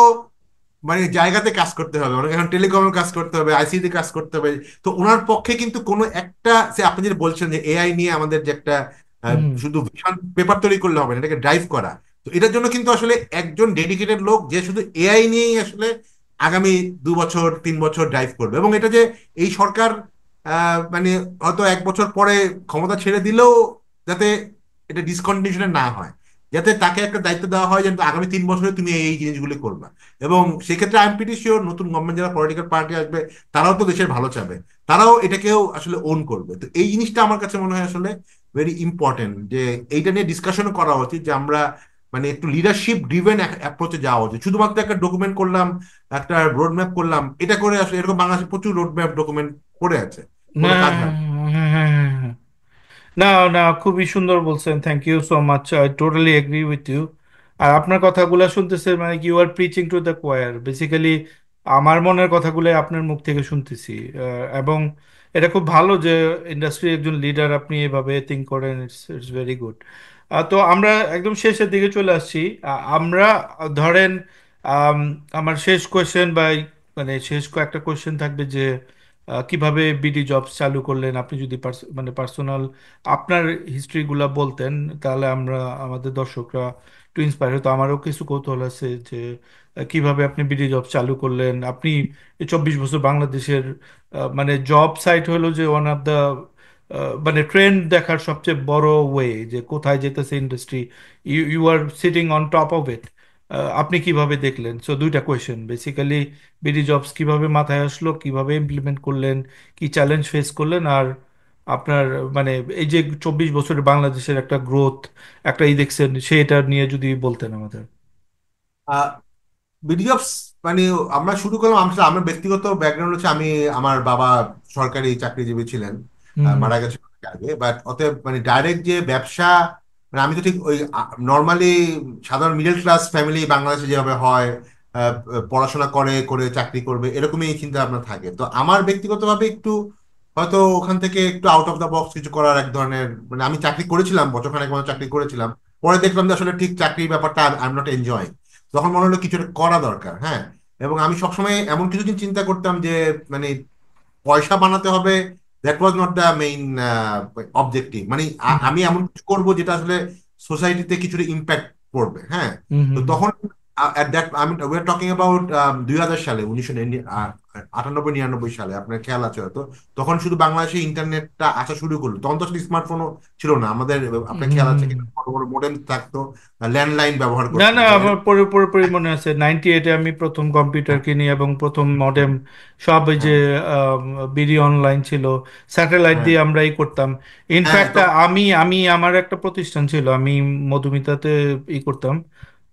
মানে জায়গাতে কাজ করতে হবে, অনেক এখন টেলিকমের কাজ করতে হবে, আইসিটি কাজ করতে হবে। তো ওনার পক্ষে কিন্তু কোনো একটা, সে আপনি যেটা বলছেন যে এআই নিয়ে আমাদের যে একটা হুম। শুধু ভিশন পেপার তৈরি করলে হবে না, এটাকে ড্রাইভ করা, তো এটার জন্য কিন্তু আসলে একজন ডেডিকেটেড লোক যে শুধু এআই নিয়েই আসলে আগামী 2 বছর 3 বছর ড্রাইভ করবে। এবং এটা যে এই সরকার মানে হয়তো 1 বছর পরে ক্ষমতা ছেড়ে দিলেও যাতে এটা ডিসকন্টিনিউশন না হয়, যাতে তাকে একটা দায়িত্ব দেওয়া হয় যে আগামী 3 বছরে তুমি এই জিনিসগুলি করবে। এবং সেক্ষেত্রে আই এম প্রিটি শিওর নতুন গভর্নমেন্ট যারা পলিটিক্যাল পার্টি আসবে, তারাও তো দেশের ভালো চাবে, তারাও এটাকেও আসলে ওন করবে। তো এই জিনিসটা আমার কাছে মনে হয় আসলে ভেরি ইম্পর্টেন্ট, যে এইটা নিয়ে ডিসকাশন করা উচিত, যে আমরা মানে একটু লিডারশিপ ড্রিভেন অ্যাপ্রোচে যাওয়া উচিত। শুধুমাত্র একটা ডকুমেন্ট করলাম, একটা রোড ম্যাপ করলাম, এটা করে আসলে এরকম বাংলাদেশে প্রচুর রোড ম্যাপ ডকুমেন্ট পড়ে আছে, না। কোনো কাজ হয় না। হ্যাঁ হ্যাঁ হ্যাঁ হ্যাঁ। না না, খুবই সুন্দর বলছেন, thank you so much, I totally agree with you. আর আপনার কথাগুলো শুনতেছে মানে কি you are preaching to the choir basically. আমার মনের কথাগুলো আপনার মুখ থেকে শুনতেছি। এবং এটা খুব ভালো যে ইন্ডাস্ট্রি একজন লিডার আপনি এভাবে থিঙ্ক করেন, ইটস ইটস ভেরি গুড। তো আমরা একদম শেষের দিকে চলে আসছি। আমরা ধরেন আম, আমার শেষ কোয়েশ্চেন বা মানে শেষ কয়েকটা কোয়েশ্চেন থাকবে যে কিভাবে বিডি জবস চালু করলেন আপনি যদি মানে পার্সোনাল আপনার হিস্ট্রিগুলা বলতেন, তাহলে আমরা আমাদের দর্শকরা একটু ইন্সপায়ার হতো। আমারও কিছু কৌতূহল আছে যে কিভাবে আপনি বিডি জব চালু করলেন। আপনি এই 24 বছর বাংলাদেশের মানে জব সাইট হলো যে ওয়ান অফ দ্য মানে ট্রেন্ড দেখার সবচেয়ে বড় ওয়ে যে কোথায় যেতেছে industry, you you are sitting on top of it. আপনি কিভাবে দেখলেন? সো দুইটা কোয়েশ্চেন বেসিক্যালি, বিডি জবস কিভাবে মাথায় আসলো, কিভাবে ইমপ্লিমেন্ট করলেন, কি চ্যালেঞ্জ ফেস করলেন, আর আপনার মানে এই যে 24 বছরের বাংলাদেশের একটা গ্রোথ একটা দেখছেন সেটা নিয়ে যদি বলতেন আমাদের। বিডিঅপস মানে আমরা শুরু করলাম, আমার ব্যক্তিগত ব্যাকগ্রাউন্ড হচ্ছে আমি, আমার বাবা সরকারি চাকরিজীবী ছিলেন, হুম মারা গেছে অনেক আগে। বাট অতএব মানে ডাইরেক্ট যে ব্যবসা, মানে আমি তো ঠিক ওই নর্মালি সাধারণ মিডল ক্লাস ফ্যামিলি বাংলাদেশে যেভাবে হয়, আহ, পড়াশোনা করে করে চাকরি করবে এরকমই চিন্তা ভাবনা থাকে। তো আমার ব্যক্তিগতভাবে একটু হয়তো ওখান থেকে একটু আউট অফ দ্য বক্স কিছু করার এক ধরনের, মানে আমি চাকরি করেছিলাম, বছরখানেক মতো চাকরি করেছিলাম। পরে দেখলাম যে আসলে ঠিক চাকরির ব্যাপারটা আই এম নট এনজয়। তখন মনে হলো কিছু একটা করা দরকার, হ্যাঁ। এবং আমি সবসময় এমন কিছুদিন চিন্তা করতাম যে মানে পয়সা বানাতে হবে, that was not the main objective. মানে হুম আমি এমন কিছু করবো যেটা আসলে সোসাইটিতে কিছুটা ইম্প্যাক্ট পড়বে, হ্যাঁ। হুম তো হুম তখন at that, আমি উই আর টকিং অ্যাবাউট 2000 সালে, 1998 99 সালে, আপনার খেয়াল আছে হয়তো। তখন শুধু বাংলাদেশে ইন্টারনেটটা আসা শুরু করলো, তখন তো আসলে স্মার্টফোনও ছিল না আমাদের। হুম আপনার হুম খেয়াল আছে হুম। কিনা, বড় বড় মডেম থাকতো, ল্যান্ডলাইন ব্যবহার না করতাম না, আমরা আমার পুরোপুরি মনে আছে 98-এ আমি প্রথম কম্পিউটার কিনি এবং প্রথম মডেম সব ওই যে হ্যাঁ বিডি অনলাইন ছিল, স্যাটেলাইট হ্যাঁ দিয়ে আমরাই করতাম। হ্যাঁ ইনফ্যাক্ট আমি আমি আমার একটা প্রতিষ্ঠান ছিল, আমি মধুমিতাতে করতাম।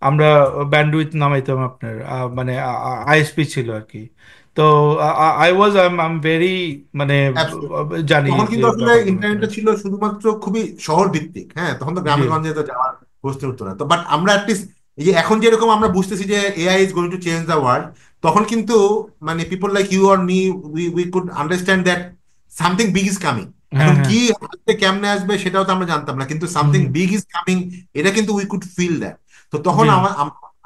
আমরা ব্যান্ডউইথ নামাইতাম আপনার মানে আইএসপি ছিল আর কি। তো I was I am very মানে Absolutely. জানি তখন যে কিন্তু আসলে ব্যাপারগুলো। ইন্টারনেটটা ছিল শুধুমাত্র খুবই শহর ভিত্তিক, হ্যাঁ। তখন তো জি। গ্রামে গঞ্জে তো যাওয়ার প্রশ্ন উঠতো না। তো বাট আমরা অ্যাটলিস্ট এই যে এখন যেরকম আমরা বুঝতেছি যে AI is going to change the world, তখন কিন্তু মানে people like you or me, we could understand that something big is coming. হ্যাঁ এখন হ্যাঁ। কি আসবে, কেমনে আসবে সেটাও তো আমরা জানতাম না, কিন্তু something hmm. Big is coming, এটা কিন্তু উই কুড ফিল দ্যাট। তো তখন জি।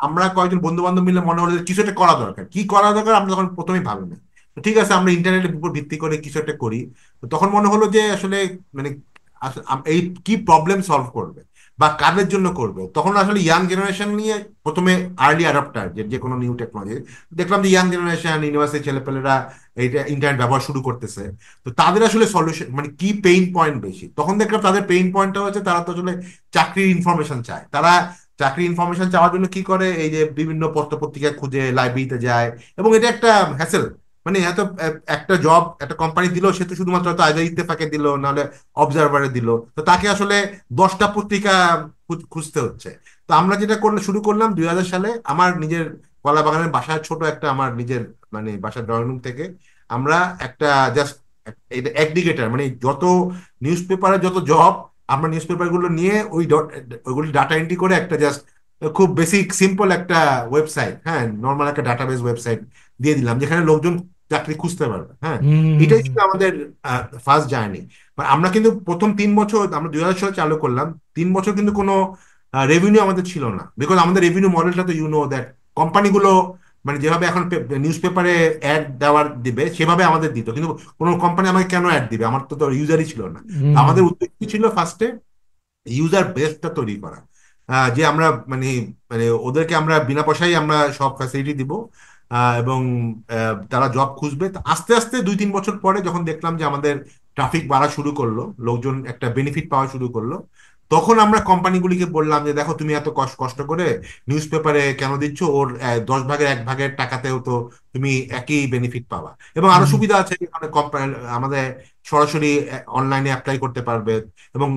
আমরা কয়েকজন বন্ধু বান্ধব মিলে মনে হলো যে কিছু একটা করা দরকার। কি করা দরকার আমরা তখন প্রথমেই ভাবিনি। তো ঠিক আছে, আমরা ইন্টারনেটের উপর ভিত্তি করে কিছু একটা করি। তো তখন মনে হলো যে আসলে মানে এই কি প্রবলেম সলভ করবে বা কাদের জন্য করবে। তখন আসলে ইয়াং জেনারেশন নিয়ে প্রথমে আর্লি অ্যাডাপ্টার যে যে কোনো নিউ টেকনোলজি দেখলাম যে ইয়াং জেনারেশন ইউনিভার্সিটি ছেলেপেলেরা এইটা ইন্টারনেট ব্যবহার শুরু করতেছে। তো তাদের আসলে সলিউশন মানে কি পেইন পয়েন্ট বেশি, তখন দেখলাম তাদের পেইন পয়েন্টটা হচ্ছে তারা তো আসলে চাকরির ইনফরমেশন চায়। তারা চাকরির ইনফরমেশন চাওয়ার জন্য কি করে, এই যে বিভিন্ন পত্র পত্রিকা খুঁজে লাইব্রেরিতে যায়। এবং এটা একটা হ্যাসেল, মানে এত একটা জব একটা কোম্পানি দিল, সে তো শুধুমাত্র হয়তো আইদার ইত্তেফাকে দিল, নাহলে অবজারভারে দিল, তো তাকে আসলে 10টা পত্রিকা খুঁজতে হচ্ছে। তো আমরা যেটা করলে শুরু করলাম 2000 সালে, আমার নিজের কলা বাগানের বাসার ছোট একটা আমার নিজের মানে বাসার ড্রয়িং রুম থেকে আমরা একটা জাস্ট এটা এগ্রিগেটর, মানে যত নিউজ পেপারের যত জব, আমরা নিউজ পেপার গুলো নিয়ে ওইগুলি ডাটা এন্ট্রি করে একটা জাস্ট খুব বেসিক সিম্পল একটা ওয়েবসাইট, হ্যাঁ, নর্মাল একটা ডাটাবেস ওয়েবসাইট দিয়ে দিলাম, যেখানে লোকজন চাকরি খুঁজতে পারবে, হ্যাঁ। হুম হুম এটাই হুম ছিল আমাদের ফার্স্ট জার্নি। আমরা কিন্তু প্রথম 3 বছর, আমরা 2000 সালে চালু করলাম, 3 বছর কিন্তু কোনো রেভিনিউ আমাদের ছিল না। বিকজ আমাদের রেভিনিউ মডেলটা তো ইউ নো দ্যাট, কোম্পানিগুলো মানে যেভাবে এখন নিউজ পেপারে অ্যাড দেওয়ার দিবে সেভাবে আমাদের দিত, কিন্তু কোনো কোম্পানি আমাকে কেন অ্যাড দিবে, আমার তো তো ইউজারই ছিল না। তো হুম আমাদের উদ্দেশ্য ছিল ফার্স্টে ইউজার বেসটা তৈরি করা, যে আমরা মানে মানে ওদেরকে আমরা বিনা পয়সায় আমরা সব ফ্যাসিলিটি দিব, এবং তারা জব খুঁজবে। তো আস্তে আস্তে 2-3 বছর পরে যখন দেখলাম যে আমাদের ট্রাফিক বাড়া শুরু করলো, লোকজন একটা বেনিফিট পাওয়া শুরু করলো, তখন আমরা কোম্পানিগুলিকে বললাম যে দেখো, তুমি এত কষ্ট কষ্ট করে নিউজ পেপারে কেন দিচ্ছ, ওর 10 ভাগের 1 ভাগের টাকাতেও তো তুমি একই বেনিফিট পাবা। এবং আরো হুম সুবিধা আছে, অনেক কোম্পানি আমাদের সরাসরি অনলাইনে অ্যাপ্লাই করতে পারবে। এবং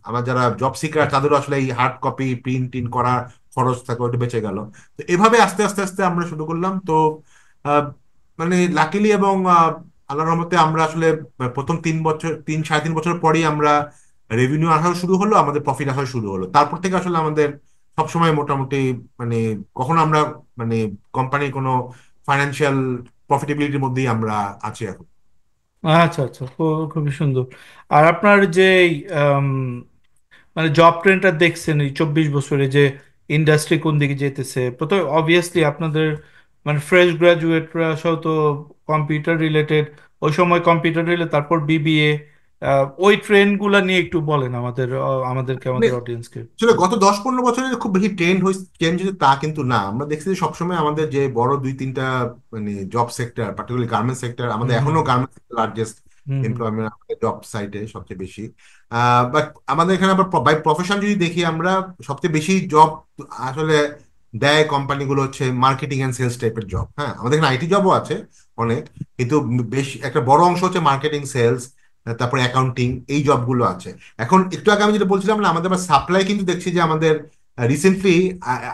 আমার যারা জব সিকার তাদেরও আসলে এই হার্ড কপি প্রিন্ট টিন করা খরচ থাকে, ওটা বেঁচে গেল। তো এভাবে আস্তে আস্তে আস্তে আমরা শুরু করলাম। তো আহ, মানে লাকিলি এবং আল্লাহর রহমতে আমরা আসলে প্রথম 3 বছর, 3 সাড়ে 3 বছর পরেই আমরা রেভিনিউ আসা শুরু হলো, আমাদের প্রফিট আসা শুরু হলো। তারপর থেকে আসলে আমাদের সবসময় মোটামুটি মানে কখনো আমরা মানে কোম্পানির কোনো ফাইন্যান্সিয়াল প্রফিটেবিলিটির মধ্যেই আমরা আছি এখন। আচ্ছা আচ্ছা, খুবই সুন্দর। আর আপনার যে আম, মানে জব ট্রেন্ডটা দেখছেন এই 24 বছরে, যে ইন্ডাস্ট্রি কোন দিকে যেতেছে, প্রথমে অবভিয়াসলি আপনাদের মানে ফ্রেশ গ্রাজুয়েটরা সহ তো কম্পিউটার রিলেটেড, ওই সময় কম্পিউটার রিলেটেড, তারপর বিবিএ, ওই ট্রেন্ডগুলো নিয়ে একটু বলেন আমাদের, আমাদেরকে, মানে আমাদের অডিয়েন্সকে। আসলে গত 10-15 বছরে খুব বেশি চেঞ্জ হয়েছে তা কিন্তু না। আমরা দেখছি যে সবসময় আমাদের যে বড় 2-3টা মানে job sector, particularly garments sector, আমাদের হুম এখনো গার্মেন্টস লার্জেস্ট হুম হুম এমপ্লয়মেন্ট, আমাদের জব সাইটে সবচেয়ে বেশি। বাট আমাদের এখানে আবার বাই প্রফেশন যদি দেখি আমরা, সবচেয়ে বেশি জব আসলে দেয় কোম্পানিগুলো হচ্ছে মার্কেটিং এন্ড সেলস টাইপের জব। হ্যাঁ, আমাদের এখানে আইটি জবও আছে অনেক, কিন্তু বেশ একটা বড় অংশ হচ্ছে মার্কেটিং, সেলস, তারপরে অ্যাকাউন্টিং, এই জবগুলো আছে। এখন একটু আগে আমি যেটা বলছিলাম না, আমাদের সাপ্লাই কিন্তু দেখছি যে আমাদের রিসেন্টলি,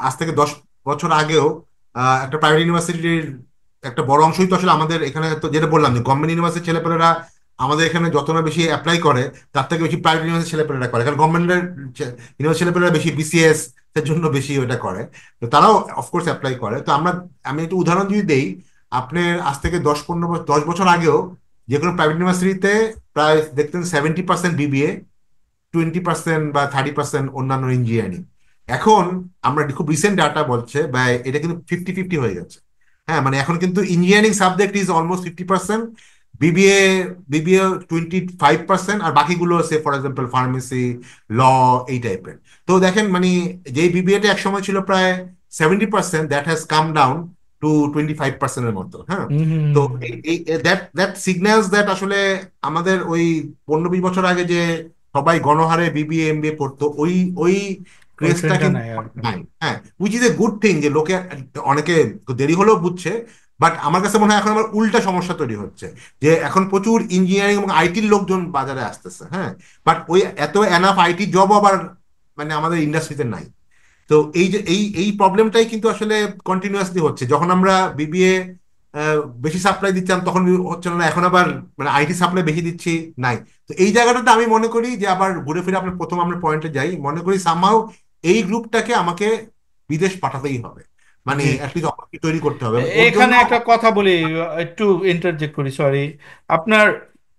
আজ থেকে 10 বছর আগেও একটা প্রাইভেট ইউনিভার্সিটির একটা বড় অংশই তো আসলে আমাদের এখানে, তো যেটা বললাম যে গভর্নমেন্ট ইউনিভার্সিটির ছেলেপেলেরা আমাদের এখানে যত না বেশি অ্যাপ্লাই করে, তার থেকে বেশি প্রাইভেট ইউনিভার্সিটির ছেলেপেলেরা করে, কারণ গভর্নমেন্টের ইউনিভার্সিটি ছেলেপেলেরা বেশি বিসিএস এর জন্য বেশি ওটা করে। তো তারাও অফকোর্স অ্যাপ্লাই করে। তো আমি একটু উদাহরণ যদি দেই, আপনার আজ থেকে 10 বছর আগেও যে কোনো প্রাইভেট ইউনিভার্সিটিতে প্রায় দেখতেন 70% বিবিএ, 20% বা 30% অন্যান্য ইঞ্জিনিয়ারিং। এখন আমরা খুব রিসেন্ট ডাটা বলছে বা এটা কিন্তু 50-50 হয়ে গেছে। হ্যাঁ, মানে এখন কিন্তু engineering subject is almost 50%, BBA BBA 25%, আর বাকিগুলো সে ফর এক্সাম্পল ফার্মেসি, ল, এই টাইপের। তো দেখেন মানে যে বিবিএটা একসময় ছিল প্রায় 70%, that has come down to 25%-এর মতো। হ্যাঁ, হুম হুম তো হুম, হুম। এই দ্যাট দ্যাট সিগন্যালস দ্যাট আসলে আমাদের ওই 15-20 বছর আগে যে সবাই গণহারে বিবিএ এমবিএ পড়তো, ওই ওই ওই ক্রেজটা ট্রেন্ডটা কিন্তু নাই আর। নাই। হ্যাঁ, which is a good thing যে লোকে অনেকে দেরি হলেও বুঝছে। বাট আমার কাছে মনে হয় এখন আমার উল্টা সমস্যা তৈরি হচ্ছে, যে এখন প্রচুর ইঞ্জিনিয়ারিং এবং আইটির লোকজন বাজারে আসতেছে। হ্যাঁ, বাট ওই এত এনাফ আইটি জব আবার মানে আমাদের ইন্ডাস্ট্রিতে নাই। তো এই যে এই প্রবলেমটাই কিন্তু আসলে কন্টিনিউয়াসলি হচ্ছে। যখন আমরা বিবিএ বেশি সাপ্লাই দিচ্ছিলাম তখন হচ্ছে না, এখন আবার মানে আইটি সাপ্লাই বেশি দিচ্ছি, নাই। তো এই জায়গাটাতে আমি মনে করি যে আবার ঘুরে ফিরে আপনার প্রথম আমরা পয়েন্টে যাই, মনে করি সামহাও এই গ্রুপটাকে আমাকে বিদেশ পাঠাতেই হবে, মানে জি। অ্যাটলিস্ট অপরচুনিটি তৈরি করতে হবে এবং ওর এখানে জন্য। একটা কথা বলি, একটু ইন্টারজেক্ট করি, সরি। আপনার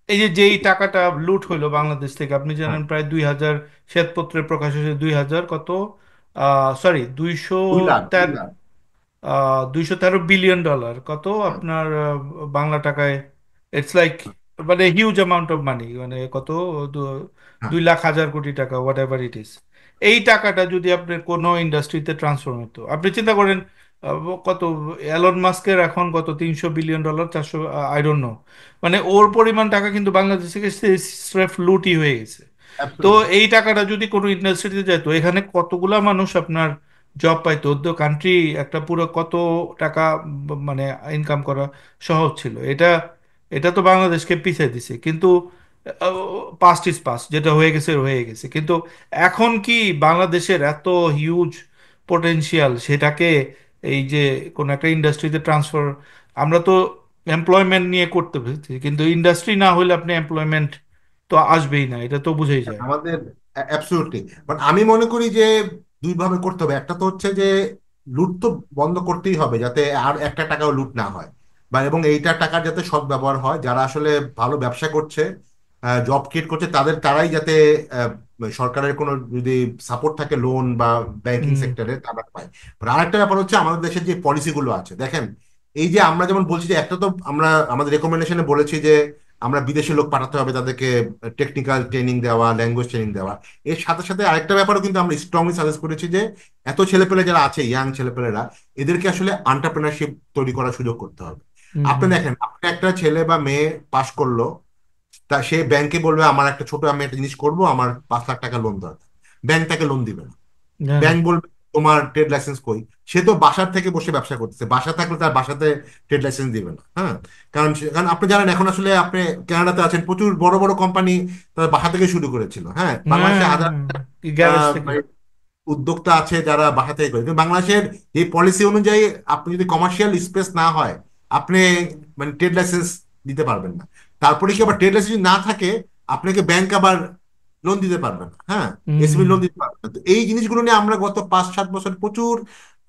এই যে যেই টাকাটা লুট হইলো বাংলাদেশ থেকে, আপনি হ্যাঁ, জানেন প্রায় 2000, শ্বেতপত্রে প্রকাশ হয়েছে 2000 কত, sorry, 200, 2 lakh 2 lakh. 213 billion dollar, কত হ্যাঁ, আপনার বাংলা টাকায়, ইটস লাইক মানে হিউজ অ্যামাউন্ট অফ মানি, মানে কত, দু- হ্যাঁ, 2,01,000 কোটি টাকা, হোয়াট এভার ইট ইজ। এই টাকাটা যদি আপনার কোনো ইন্ডাস্ট্রিতে ট্রান্সফার হতো, আপনি চিন্তা করেন কত, এলন মাস্কের এখন কত, 300 billion dollar, 400, I don't know, মানে ওর পরিমাণ টাকা কিন্তু বাংলাদেশ থেকে স্রেফ লুটই হয়ে গেছে। তো অ্যাবসলিউটলি। এই টাকাটা যদি কোনো ইন্ডাস্ট্রিতে যেত, এখানে কতগুলা মানুষ আপনার জব পাইতো, দ্য কান্ট্রি একটা পুরো কত টাকা মানে ইনকাম করা সহজ ছিল। এটা এটা তো বাংলাদেশকে পিছিয়ে দিছে, কিন্তু পাস্ট ইজ পাস্ট, যেটা হয়ে গেছে হয়ে গেছে। কিন্তু এখন কি বাংলাদেশের এত হিউজ পোটেনশিয়াল, সেটাকে এই যে কোনো একটা ইন্ডাস্ট্রিতে ট্রান্সফার, আমরা তো এমপ্লয়মেন্ট নিয়ে করতে পেরেছি, কিন্তু ইন্ডাস্ট্রি না হলে আপনি এমপ্লয়মেন্ট তো আসবেই না, এটা তো বুঝেই যায়। আমাদের অ্যাবসলিউটলি, বাট আমি মনে করি যে দুই ভাবে করতে হবে। একটা তো হচ্ছে যে লুট তো বন্ধ করতেই হবে, যাতে আর একটা টাকাও লুট না হয়, বা এবং এইটা টাকার যাতে সৎ ব্যবহার হয়, যারা আসলে ভালো ব্যবসা করছে, জব ক্রিয়েট করছে, তারাই যাতে আহ, সরকারের কোনো যদি সাপোর্ট থাকে, লোন বা ব্যাংকিং হুম সেক্টরে, তারা পায়। আর আরেকটা ব্যাপার হচ্ছে আমাদের দেশের যে পলিসিগুলো আছে, দেখেন এই যে আমরা যেমন বলছি যে একটা তো আমরা আমাদের রেকমেন্ডেশনে বলেছি যে আমরা বিদেশে লোক পাঠাতে হবে, তাদেরকে টেকনিক্যাল ট্রেনিং দেওয়া, ল্যাঙ্গুয়েজ ট্রেনিং দেওয়া। এর সাথে সাথে আরেকটা ব্যাপারও কিন্তু আমরা স্ট্রংলি সাজেস্ট করেছি যে এত ছেলেপেলে যারা আছে, ইয়াং ছেলেপেলেরা, এদেরকে আসলে এন্টারপ্রেনারশিপ তৈরি করার সুযোগ করতে হবে। হুম আপনি হুম দেখেন, আপনি একটা ছেলে বা মেয়ে পাশ করলো, তা সে ব্যাংকে বলবে আমার একটা ছোট, আমি একটা জিনিস করব, আমার 5 লাখ টাকা লোন দরকার। ব্যাংক তাকে লোন দিবে না। জানি। ব্যাংক বলবে তোমার ট্রেড লাইসেন্স কই। সে তো বাসার থেকে বসে ব্যবসা করতেছে, বাসা থাকলে তার বাসাতে ট্রেড লাইসেন্স দিবে না। হ্যাঁ, কারণ আপনি জানেন এখন আসলে আপনি কানাডাতে আছেন, প্রচুর বড় বড় কোম্পানি তার বাসা থেকে শুরু করেছিল। হ্যাঁ, বাংলাদেশে হ্যাঁ হাজার গ্যারেজ আহ, থেকে। মানে উদ্যোক্তা আছে যারা বাসা থেকে করে, কিন্তু বাংলাদেশের এই পলিসি অনুযায়ী আপনি যদি কমার্শিয়াল স্পেস না হয়, আপনি মানে ট্রেড লাইসেন্স দিতে পারবেন না। তারপরে কি আবার ট্রেড লাইসেন্স না থাকে, আপনাকে ব্যাংক আবার লোন দিতে পারবে না। হ্যাঁ, হুম। এসএমই লোন দিতে পারবে না। তো এই জিনিসগুলো নিয়ে আমরা গত 5-7 বছর প্রচুর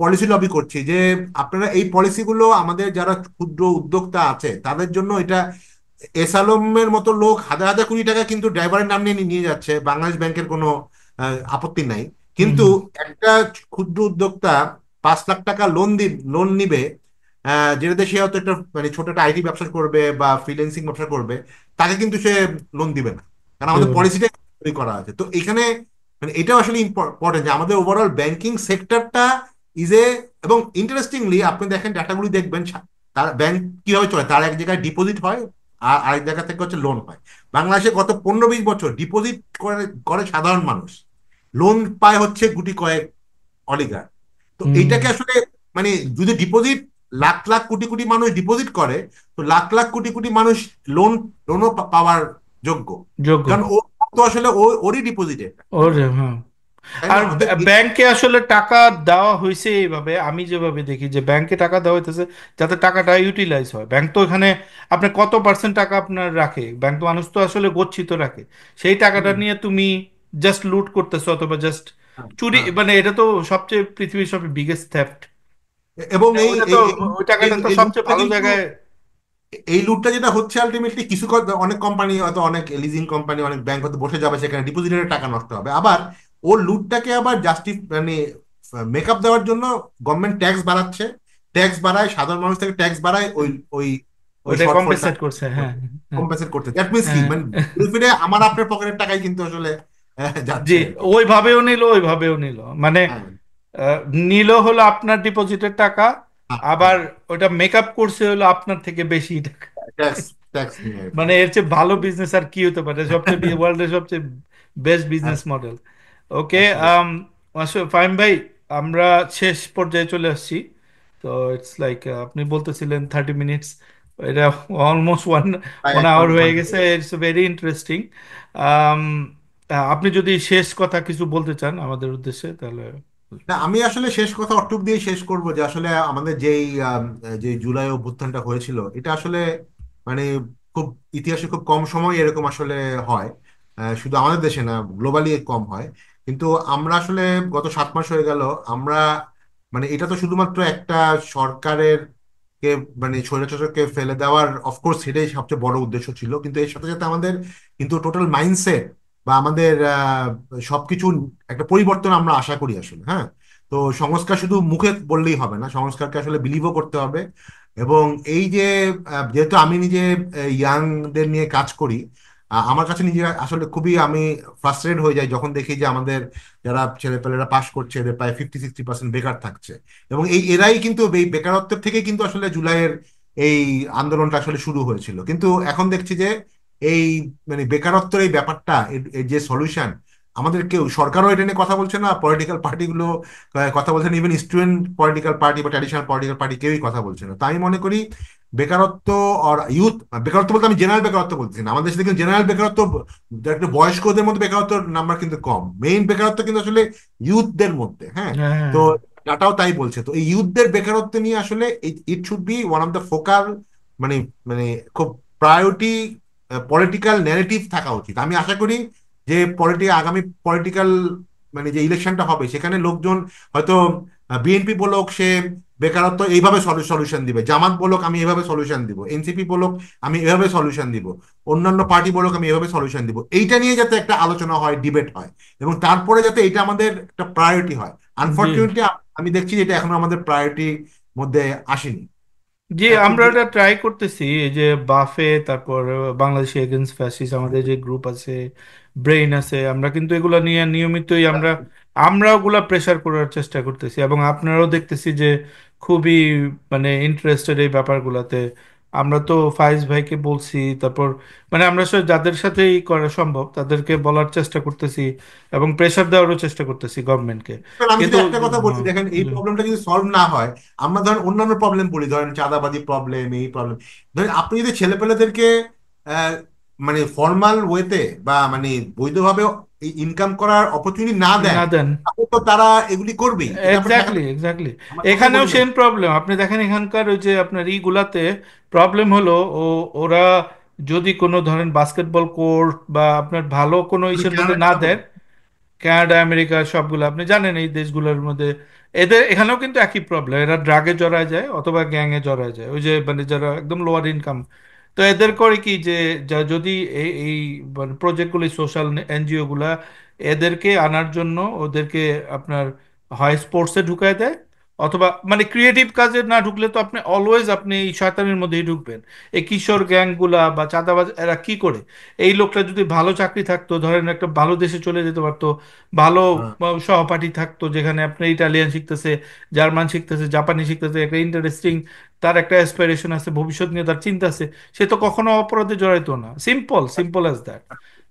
পলিসি লবি করছি যে আপনারা এই পলিসিগুলো আমাদের যারা ক্ষুদ্র উদ্যোক্তা আছে তাদের জন্য এটা, এস আলমের মতো লোক হাজার হাজার কোটি টাকা কিন্তু ড্রাইভারের নাম নিয়ে নিয়ে যাচ্ছে, বাংলাদেশ ব্যাংকের কোনো আপত্তি নাই। হুম। কিন্তু হুম। একটা ক্ষুদ্র উদ্যোক্তা 5 লাখ টাকা লোন নিবে, যেটাতে সে হয়তো একটা মানে ছোট একটা আইটি ব্যবসা করবে বা ফ্রিল্যান্সিং ব্যবসা করবে, তাকে কিন্তু সে লোন দিবে না, কারণ আমাদের দেবে না। পলিসিটা তৈরি করা আছে। তো এখানে মানে এটাও আসলে ইম্পর্টেন্ট যে আমাদের ওভারঅল ব্যাংকিং সেক্টরটা ইজ এ, এবং ইন্টারেস্টিংলি আপনি দেখেন ডাটাগুলি দেখবেন, তার ব্যাংক কিভাবে চলে, তার এক জায়গায় ডিপোজিট হয় আর আরেক জায়গা থেকে হচ্ছে লোন হয়। বাংলাদেশে গত 15-20 বছর ডিপোজিট করে করে সাধারণ মানুষ, লোন পায় হচ্ছে গুটি কয়েক অলিগার। তো হুম। এইটাকে আসলে মানে যদি ডিপোজিট লাখ লাখ কোটি কোটি মানুষ ডিপোজিট করে, তো লাখ লাখ কোটি কোটি মানুষ লোন লোনও পাওয়ার যোগ্য, যোগ্য। কারণ ও তো আসলে ওরই ডিপোজিট এটা, ওর, হ্যাঁ, হ্যাঁ। তাই না? আর অতএব ব্যাংকে আসলে টাকা দেওয়া হয়েছে এইভাবে, আমি যেভাবে দেখি যে ব্যাংকে টাকা দেওয়া হইতেছে যাতে টাকাটা ইউটিলাইজ হয়। ব্যাংক তো এখানে আপনি কত পার্সেন্ট টাকা আপনার রাখে, ব্যাংক তো মানুষ তো আসলে গচ্ছিত রাখে। সেই টাকাটা হুম, নিয়ে তুমি জাস্ট লুট করতেছো অথবা জাস্ট হ্যাঁ, চুরি, হ্যাঁ। মানে এটা তো সবচেয়ে পৃথিবীর সবচেয়ে বিগেস্ট থেফট। এবং মানে এই ওইটা তো, এই এই ওই এই টাকাটা তো এই সবচেয়ে লুটটা ভালো কিন্তু, জায়গায়। এই লুটটা যেটা হচ্ছে আলটিমেটলি কিছু অনেক কোম্পানি হয়তো, অনেক লিজিং কোম্পানি, অনেক ব্যাংক হয়তো বসে যাবে সেখানে, ডিপোজিটের টাকা নষ্ট হবে। আবার ও লুটটাকে আবার মানে মেকআপ দেওয়ার জন্য গভর্নমেন্ট ট্যাক্স বাড়াচ্ছে, ট্যাক্স বাড়ায়, সাধারণ মানুষ থেকে ট্যাক্স বাড়ায়, ওই ওই ওই ওইটা শর্টফলটা কম্পেনসেট করছে, হ্যাঁ। হ্যাঁ। কম্পেনসেট করতে। দ্যাট মিনস কি হ্যাঁ। মানে ঘুরে ফিরে আমার আপনার পকেটের টাকাই কিন্তু আসলে জি, যাচ্ছে আর কি। ওইভাবেও নিল, ওইভাবেও নিল, মানে হ্যাঁ, নিল হলো আপনার ডিপোজিটের টাকা, হ্যাঁ, আবার হ্যাঁ, ওটা মেকআপ করছে হলো আপনার থেকে বেশি টাকা। ট্যাক্স ট্যাক্স নিয়ে আর কি। মানে এর চেয়ে ভালো বিজনেস আর কি হতে পারে, সবচেয়ে ওয়ার্ল্ডের সবচেয়ে বেস্ট বিজনেস মডেল। ওকে। আসলে ফাইম ভাই, আমরা শেষ পর্যায়ে চলে আসছি। তো ইটস লাইক আপনি বলতেছিলেন 30 মিনিটস, এটা অলমোস্ট ওয়ান প্রায় ওয়ান এক আওয়ার হয়ে ঘন্টা গেছে। হয়ে গেছে। It's very interesting. আপনি যদি শেষ কথা কিছু বলতে চান আমাদের উদ্দেশ্যে তাহলে। না, আমি আসলে শেষ কথা অট্টুক দিয়ে শেষ করব যে আসলে আমাদের যেই যে জুলাই অভ্যুত্থানটা হয়েছিল, এটা আসলে মানে খুব ইতিহাসে খুব কম সময় এরকম আসলে হয়। শুধু আমাদের দেশে না, গ্লোবালি কম হয়। কিন্তু আমরা আসলে গত 7 মাস হয়ে গেল, আমরা মানে এটা তো শুধুমাত্র একটা সরকারের কে মানে স্বৈরাচারকে ফেলে দেওয়ার, অফকোর্স সেটাই সবচেয়ে বড় উদ্দেশ্য ছিল, কিন্তু এর সাথে সাথে আমাদের কিন্তু টোটাল মাইন্ডসেট বা আমাদের সবকিছু একটা পরিবর্তন আমরা আশা করি আসলে। হ্যাঁ, তো সংস্কার শুধু মুখে বললেই হবে না, সংস্কারকে আসলে বিলিভও করতে হবে। এবং এই যে যেহেতু আমি নিজে ইয়াংদের নিয়ে কাজ করি, আমার কাছে নিজে আসলে খুবই আমি ফ্রাস্ট্রেটেড হয়ে যাই যখন দেখি যে আমাদের যারা ছেলেপেলেরা পাশ করছে এদের প্রায় 50-60% বেকার থাকছে। এবং এরাই কিন্তু এই বেকারত্বের থেকে কিন্তু আসলে জুলাইয়ের এই আন্দোলনটা আসলে শুরু হয়েছিল। কিন্তু এখন দেখছি যে এই মানে বেকারত্বের এই ব্যাপারটা, এর যে সলিউশন, আমাদের কেউ, সরকারও এটা নিয়ে কথা বলছে না, পলিটিক্যাল পার্টিগুলো কথা বলছে না, ইভেন স্টুডেন্ট পলিটিক্যাল পার্টি বা ট্র্যাডিশনাল পলিটিক্যাল পার্টি কেউই কথা বলছে না। তাই আমি মনে করি বেকারত্ব আর ইউথ, বেকারত্ব বলতে আমি জেনারেল বেকারত্ব বলছি না, আমাদের দেশে কিন্তু জেনারেল বেকারত্ব, একটু বয়স্কদের মধ্যে বেকারত্ব নাম্বার কিন্তু কম, মেইন বেকারত্ব কিন্তু আসলে ইউথদের মধ্যে। হ্যাঁ, হ্যাঁ। তো ডাটাও তাই বলছে। তো এই ইউথদের বেকারত্ব নিয়ে আসলে it should be one of the focal, মানে মানে খুব প্রায়োরিটি পলিটিক্যাল ন্যারেটিভ থাকা উচিত। আমি আশা করি যে আগামী পলিটিক্যাল মানে যে ইলেকশনটা হবে সেখানে লোকজন হয়তো বিএনপি বলুক সে বেকারত্ব এইভাবে সলিউশন দিবে, জামাত বলুক আমি এভাবে সলিউশন দিব, এনসিপি বলুক আমি এভাবে সলিউশন দিব, অন্যান্য পার্টি বলুক আমি এভাবে সলিউশন দিব, এইটা নিয়ে যাতে একটা আলোচনা হয়, ডিবেট হয়, এবং তারপরে যাতে এটা আমাদের একটা প্রায়োরিটি হয়। জি। আনফর্চুনেটলি আমি দেখছি যে এটা এখনো আমাদের প্রায়োরিটির মধ্যে আসেনি। জি, আমরা এটা ট্রাই করতেছি। এই যে বাফে, তারপর বাংলাদেশ এগেইনস্ট ফ্যাসিস্ট, আমাদের যে গ্রুপ আছে, ব্রেইন আছে, আমরা কিন্তু এগুলা নিয়ে নিয়মিতই আমরা আমরা ওগুলা প্রেসার করার চেষ্টা করতেছি, এবং আপনারাও দেখতেছি যে খুবই মানে ইন্টারেস্টেড এই ব্যাপারগুলাতে। আমরা তো ফাইজ ভাইকে বলছি, তারপর মানে আমরা আসলে যাদের সাথেই করা সম্ভব তাদেরকে বলার চেষ্টা করতেছি, এবং প্রেসার দেওয়ারও চেষ্টা করতেছি গভর্নমেন্টকে। এবার আমি যদি কিন্তু একটা কথা বলছি, হ্যাঁ। দেখেন এই প্রবলেমটা যদি সলভ না হয়, আমরা ধরেন অন্যান্য প্রবলেম বলি, ধরেন চাঁদাবাজি প্রবলেম, এই প্রবলেম, ধরেন আপনি যদি ছেলেপেলেদেরকে আহ, মানে ফর্মাল ওয়েতে বা মানে বৈধভাবে ইনকাম করার অপরচুনিটি না দেন, না দেন। তাহলে তো তারা এগুলি করবেই, এটা আপনি এক্স্যাক্টলি, ঠেকাতে, এক্স্যাক্টলি। আমার কথাই এখানেও বলি না। সেম প্রবলেম আপনি দেখেন, এখানকার ওই যে আপনার ইগুলাতে প্রবলেম হলো, ও ওরা যদি কোনো ধরেন বাস্কেটবল কোর্ট বা আপনার ভালো কোনো শুধু ইসের মধ্যে কানাডার না কথা দেন, বলছি। কানাডা আমেরিকা সবগুলো আপনি জানেন এই দেশগুলোর মধ্যে এদের এখানেও কিন্তু একই প্রবলেম, এরা ড্রাগে জড়ায় যায় অথবা গ্যাংয়ে জড়ায় যায়, ওই যে মানে যারা একদম লোয়ার ইনকাম। তো এদের করে কি যে যদি এই এই মানে প্রজেক্টগুলি সোশ্যাল এনজিও গুলা এদেরকে আনার জন্য ওদেরকে আপনার হয় স্পোর্টসে ঢুকায় দেয়, অথবা মানে ক্রিয়েটিভ কাজে না ঢুকলে তো আপনি অলওয়েজ আপনি এই শয়তানের মধ্যেই ঢুকবেন। এই কিশোর গ্যাংগুলা বা চাঁদাবাজ এরা কি করে, এই লোকটা যদি ভালো চাকরি থাকতো, ধরেন একটা ভালো দেশে চলে যেতে পারতো, ভালো হ্যাঁ, সহপাঠী থাকতো যেখানে আপনি ইটালিয়ান শিখতেছে, জার্মান শিখতেছে, জাপানি শিখতেছে, একটা ইন্টারেস্টিং, তার একটা অ্যাসপিরেশন আছে, ভবিষ্যৎ নিয়ে তার চিন্তা আছে, সে তো কখনো অপরাধে জড়াইতো না। সিম্পল সিম্পল অ্যাজ দ্যাট,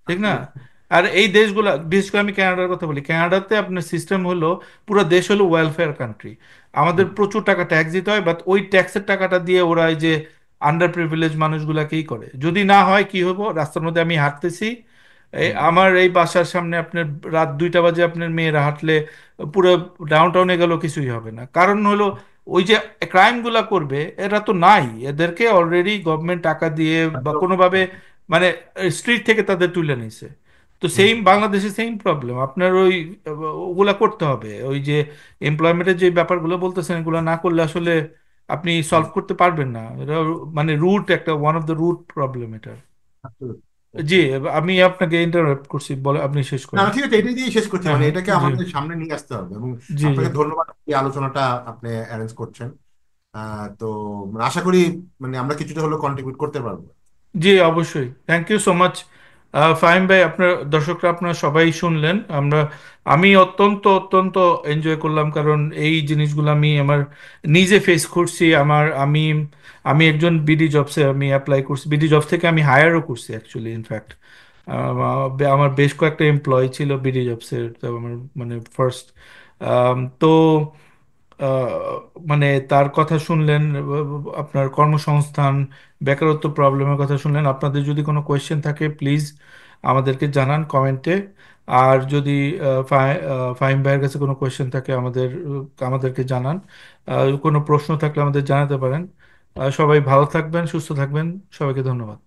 ঠিক না? আসলে আর এই দেশগুলা, বিশেষ করে আমি কানাডার কথা বলি, কানাডাতে আপনার সিস্টেম হলো পুরো দেশ হলো ওয়েলফেয়ার কান্ট্রি। আমাদের হুম, প্রচুর টাকা ট্যাক্স দিতে হয়, বাট ওই ট্যাক্সের টাকাটা দিয়ে ওরা এই যে আন্ডার প্রিভিলেজ মানুষগুলাকেই করে। যদি না হয় কি হবো, রাস্তার মধ্যে আমি হাঁটতেছি, এই হুম, আমার এই বাসার সামনে আপনার রাত 2টা বাজে আপনার মেয়েরা হাঁটলে পুরো ডাউন টাউনে গেলেও কিছুই হবে না, কারণ হলো ওই যে ক্রাইম গুলা করবে এরা তো নাই, এদেরকে অলরেডি গভর্নমেন্ট টাকা দিয়ে বা একদম। কোনোভাবে মানে স্ট্রিট থেকে তাদের তুলে নিছে। তো হুম, সেম বাংলাদেশে সেম প্রবলেম আপনার ওই ওগুলা করতে হবে, ওই যে এমপ্লয়মেন্টের যে ব্যাপারগুলো বলতেছেন এগুলো না করলে আসলে আপনি হুম, সলভ করতে পারবেন না, এটা মানে রুট একটা one of the root problem এটা। absolutely, জি, absolutely। আমি আপনাকে ইন্টারাপ্ট করছি, বলে আপনি শেষ না করেন। না, ঠিক আছে, এটাই দিয়ে শেষ করছি, হ্যাঁ মানে হ্যাঁ। এটাকে জি আমাদের সামনে নিয়ে আসতে হবে। এবং জি। জি আপনাকে ধন্যবাদ, এই আলোচনাটা আপনি অ্যারেঞ্জ করছেন। তো মানে আশা করি মানে আমরা কিছুটা হলেও কন্ট্রিবিউট করতে পারবো। জি, অবশ্যই, thank you so much. Fahim ভাই, আপনার দর্শকরা আপনারা সবাই শুনলেন, আমি অত্যন্ত অত্যন্ত এনজয় করলাম, কারণ এই জিনিসগুলো আমি আমার নিজে ফেস করছি। আমি আমি একজন বিডি জবসে আমি অ্যাপ্লাই করছি, বিডি জবস থেকে আমি হায়ারও করছি অ্যাকচুয়ালি, ইনফ্যাক্ট আমার বেশ কয়েকটা এমপ্লয় ছিল বিডি জবসের, তো আমার মানে ফার্স্ট, তো আহ, মানে তার কথা শুনলেন, আপনার কর্মসংস্থান, বেকারত্ব প্রবলেমের কথা শুনলেন। আপনাদের যদি কোনো কোয়েশ্চেন থাকে প্লিজ আমাদেরকে জানান কমেন্টে। আর যদি ফাহিম ভাইয়ের কাছে কোনো কোয়েশ্চেন থাকে আমাদেরকে জানান। কোনো প্রশ্ন থাকলে আমাদের জানাতে পারেন। সবাই ভালো থাকবেন, সুস্থ থাকবেন, সবাইকে ধন্যবাদ।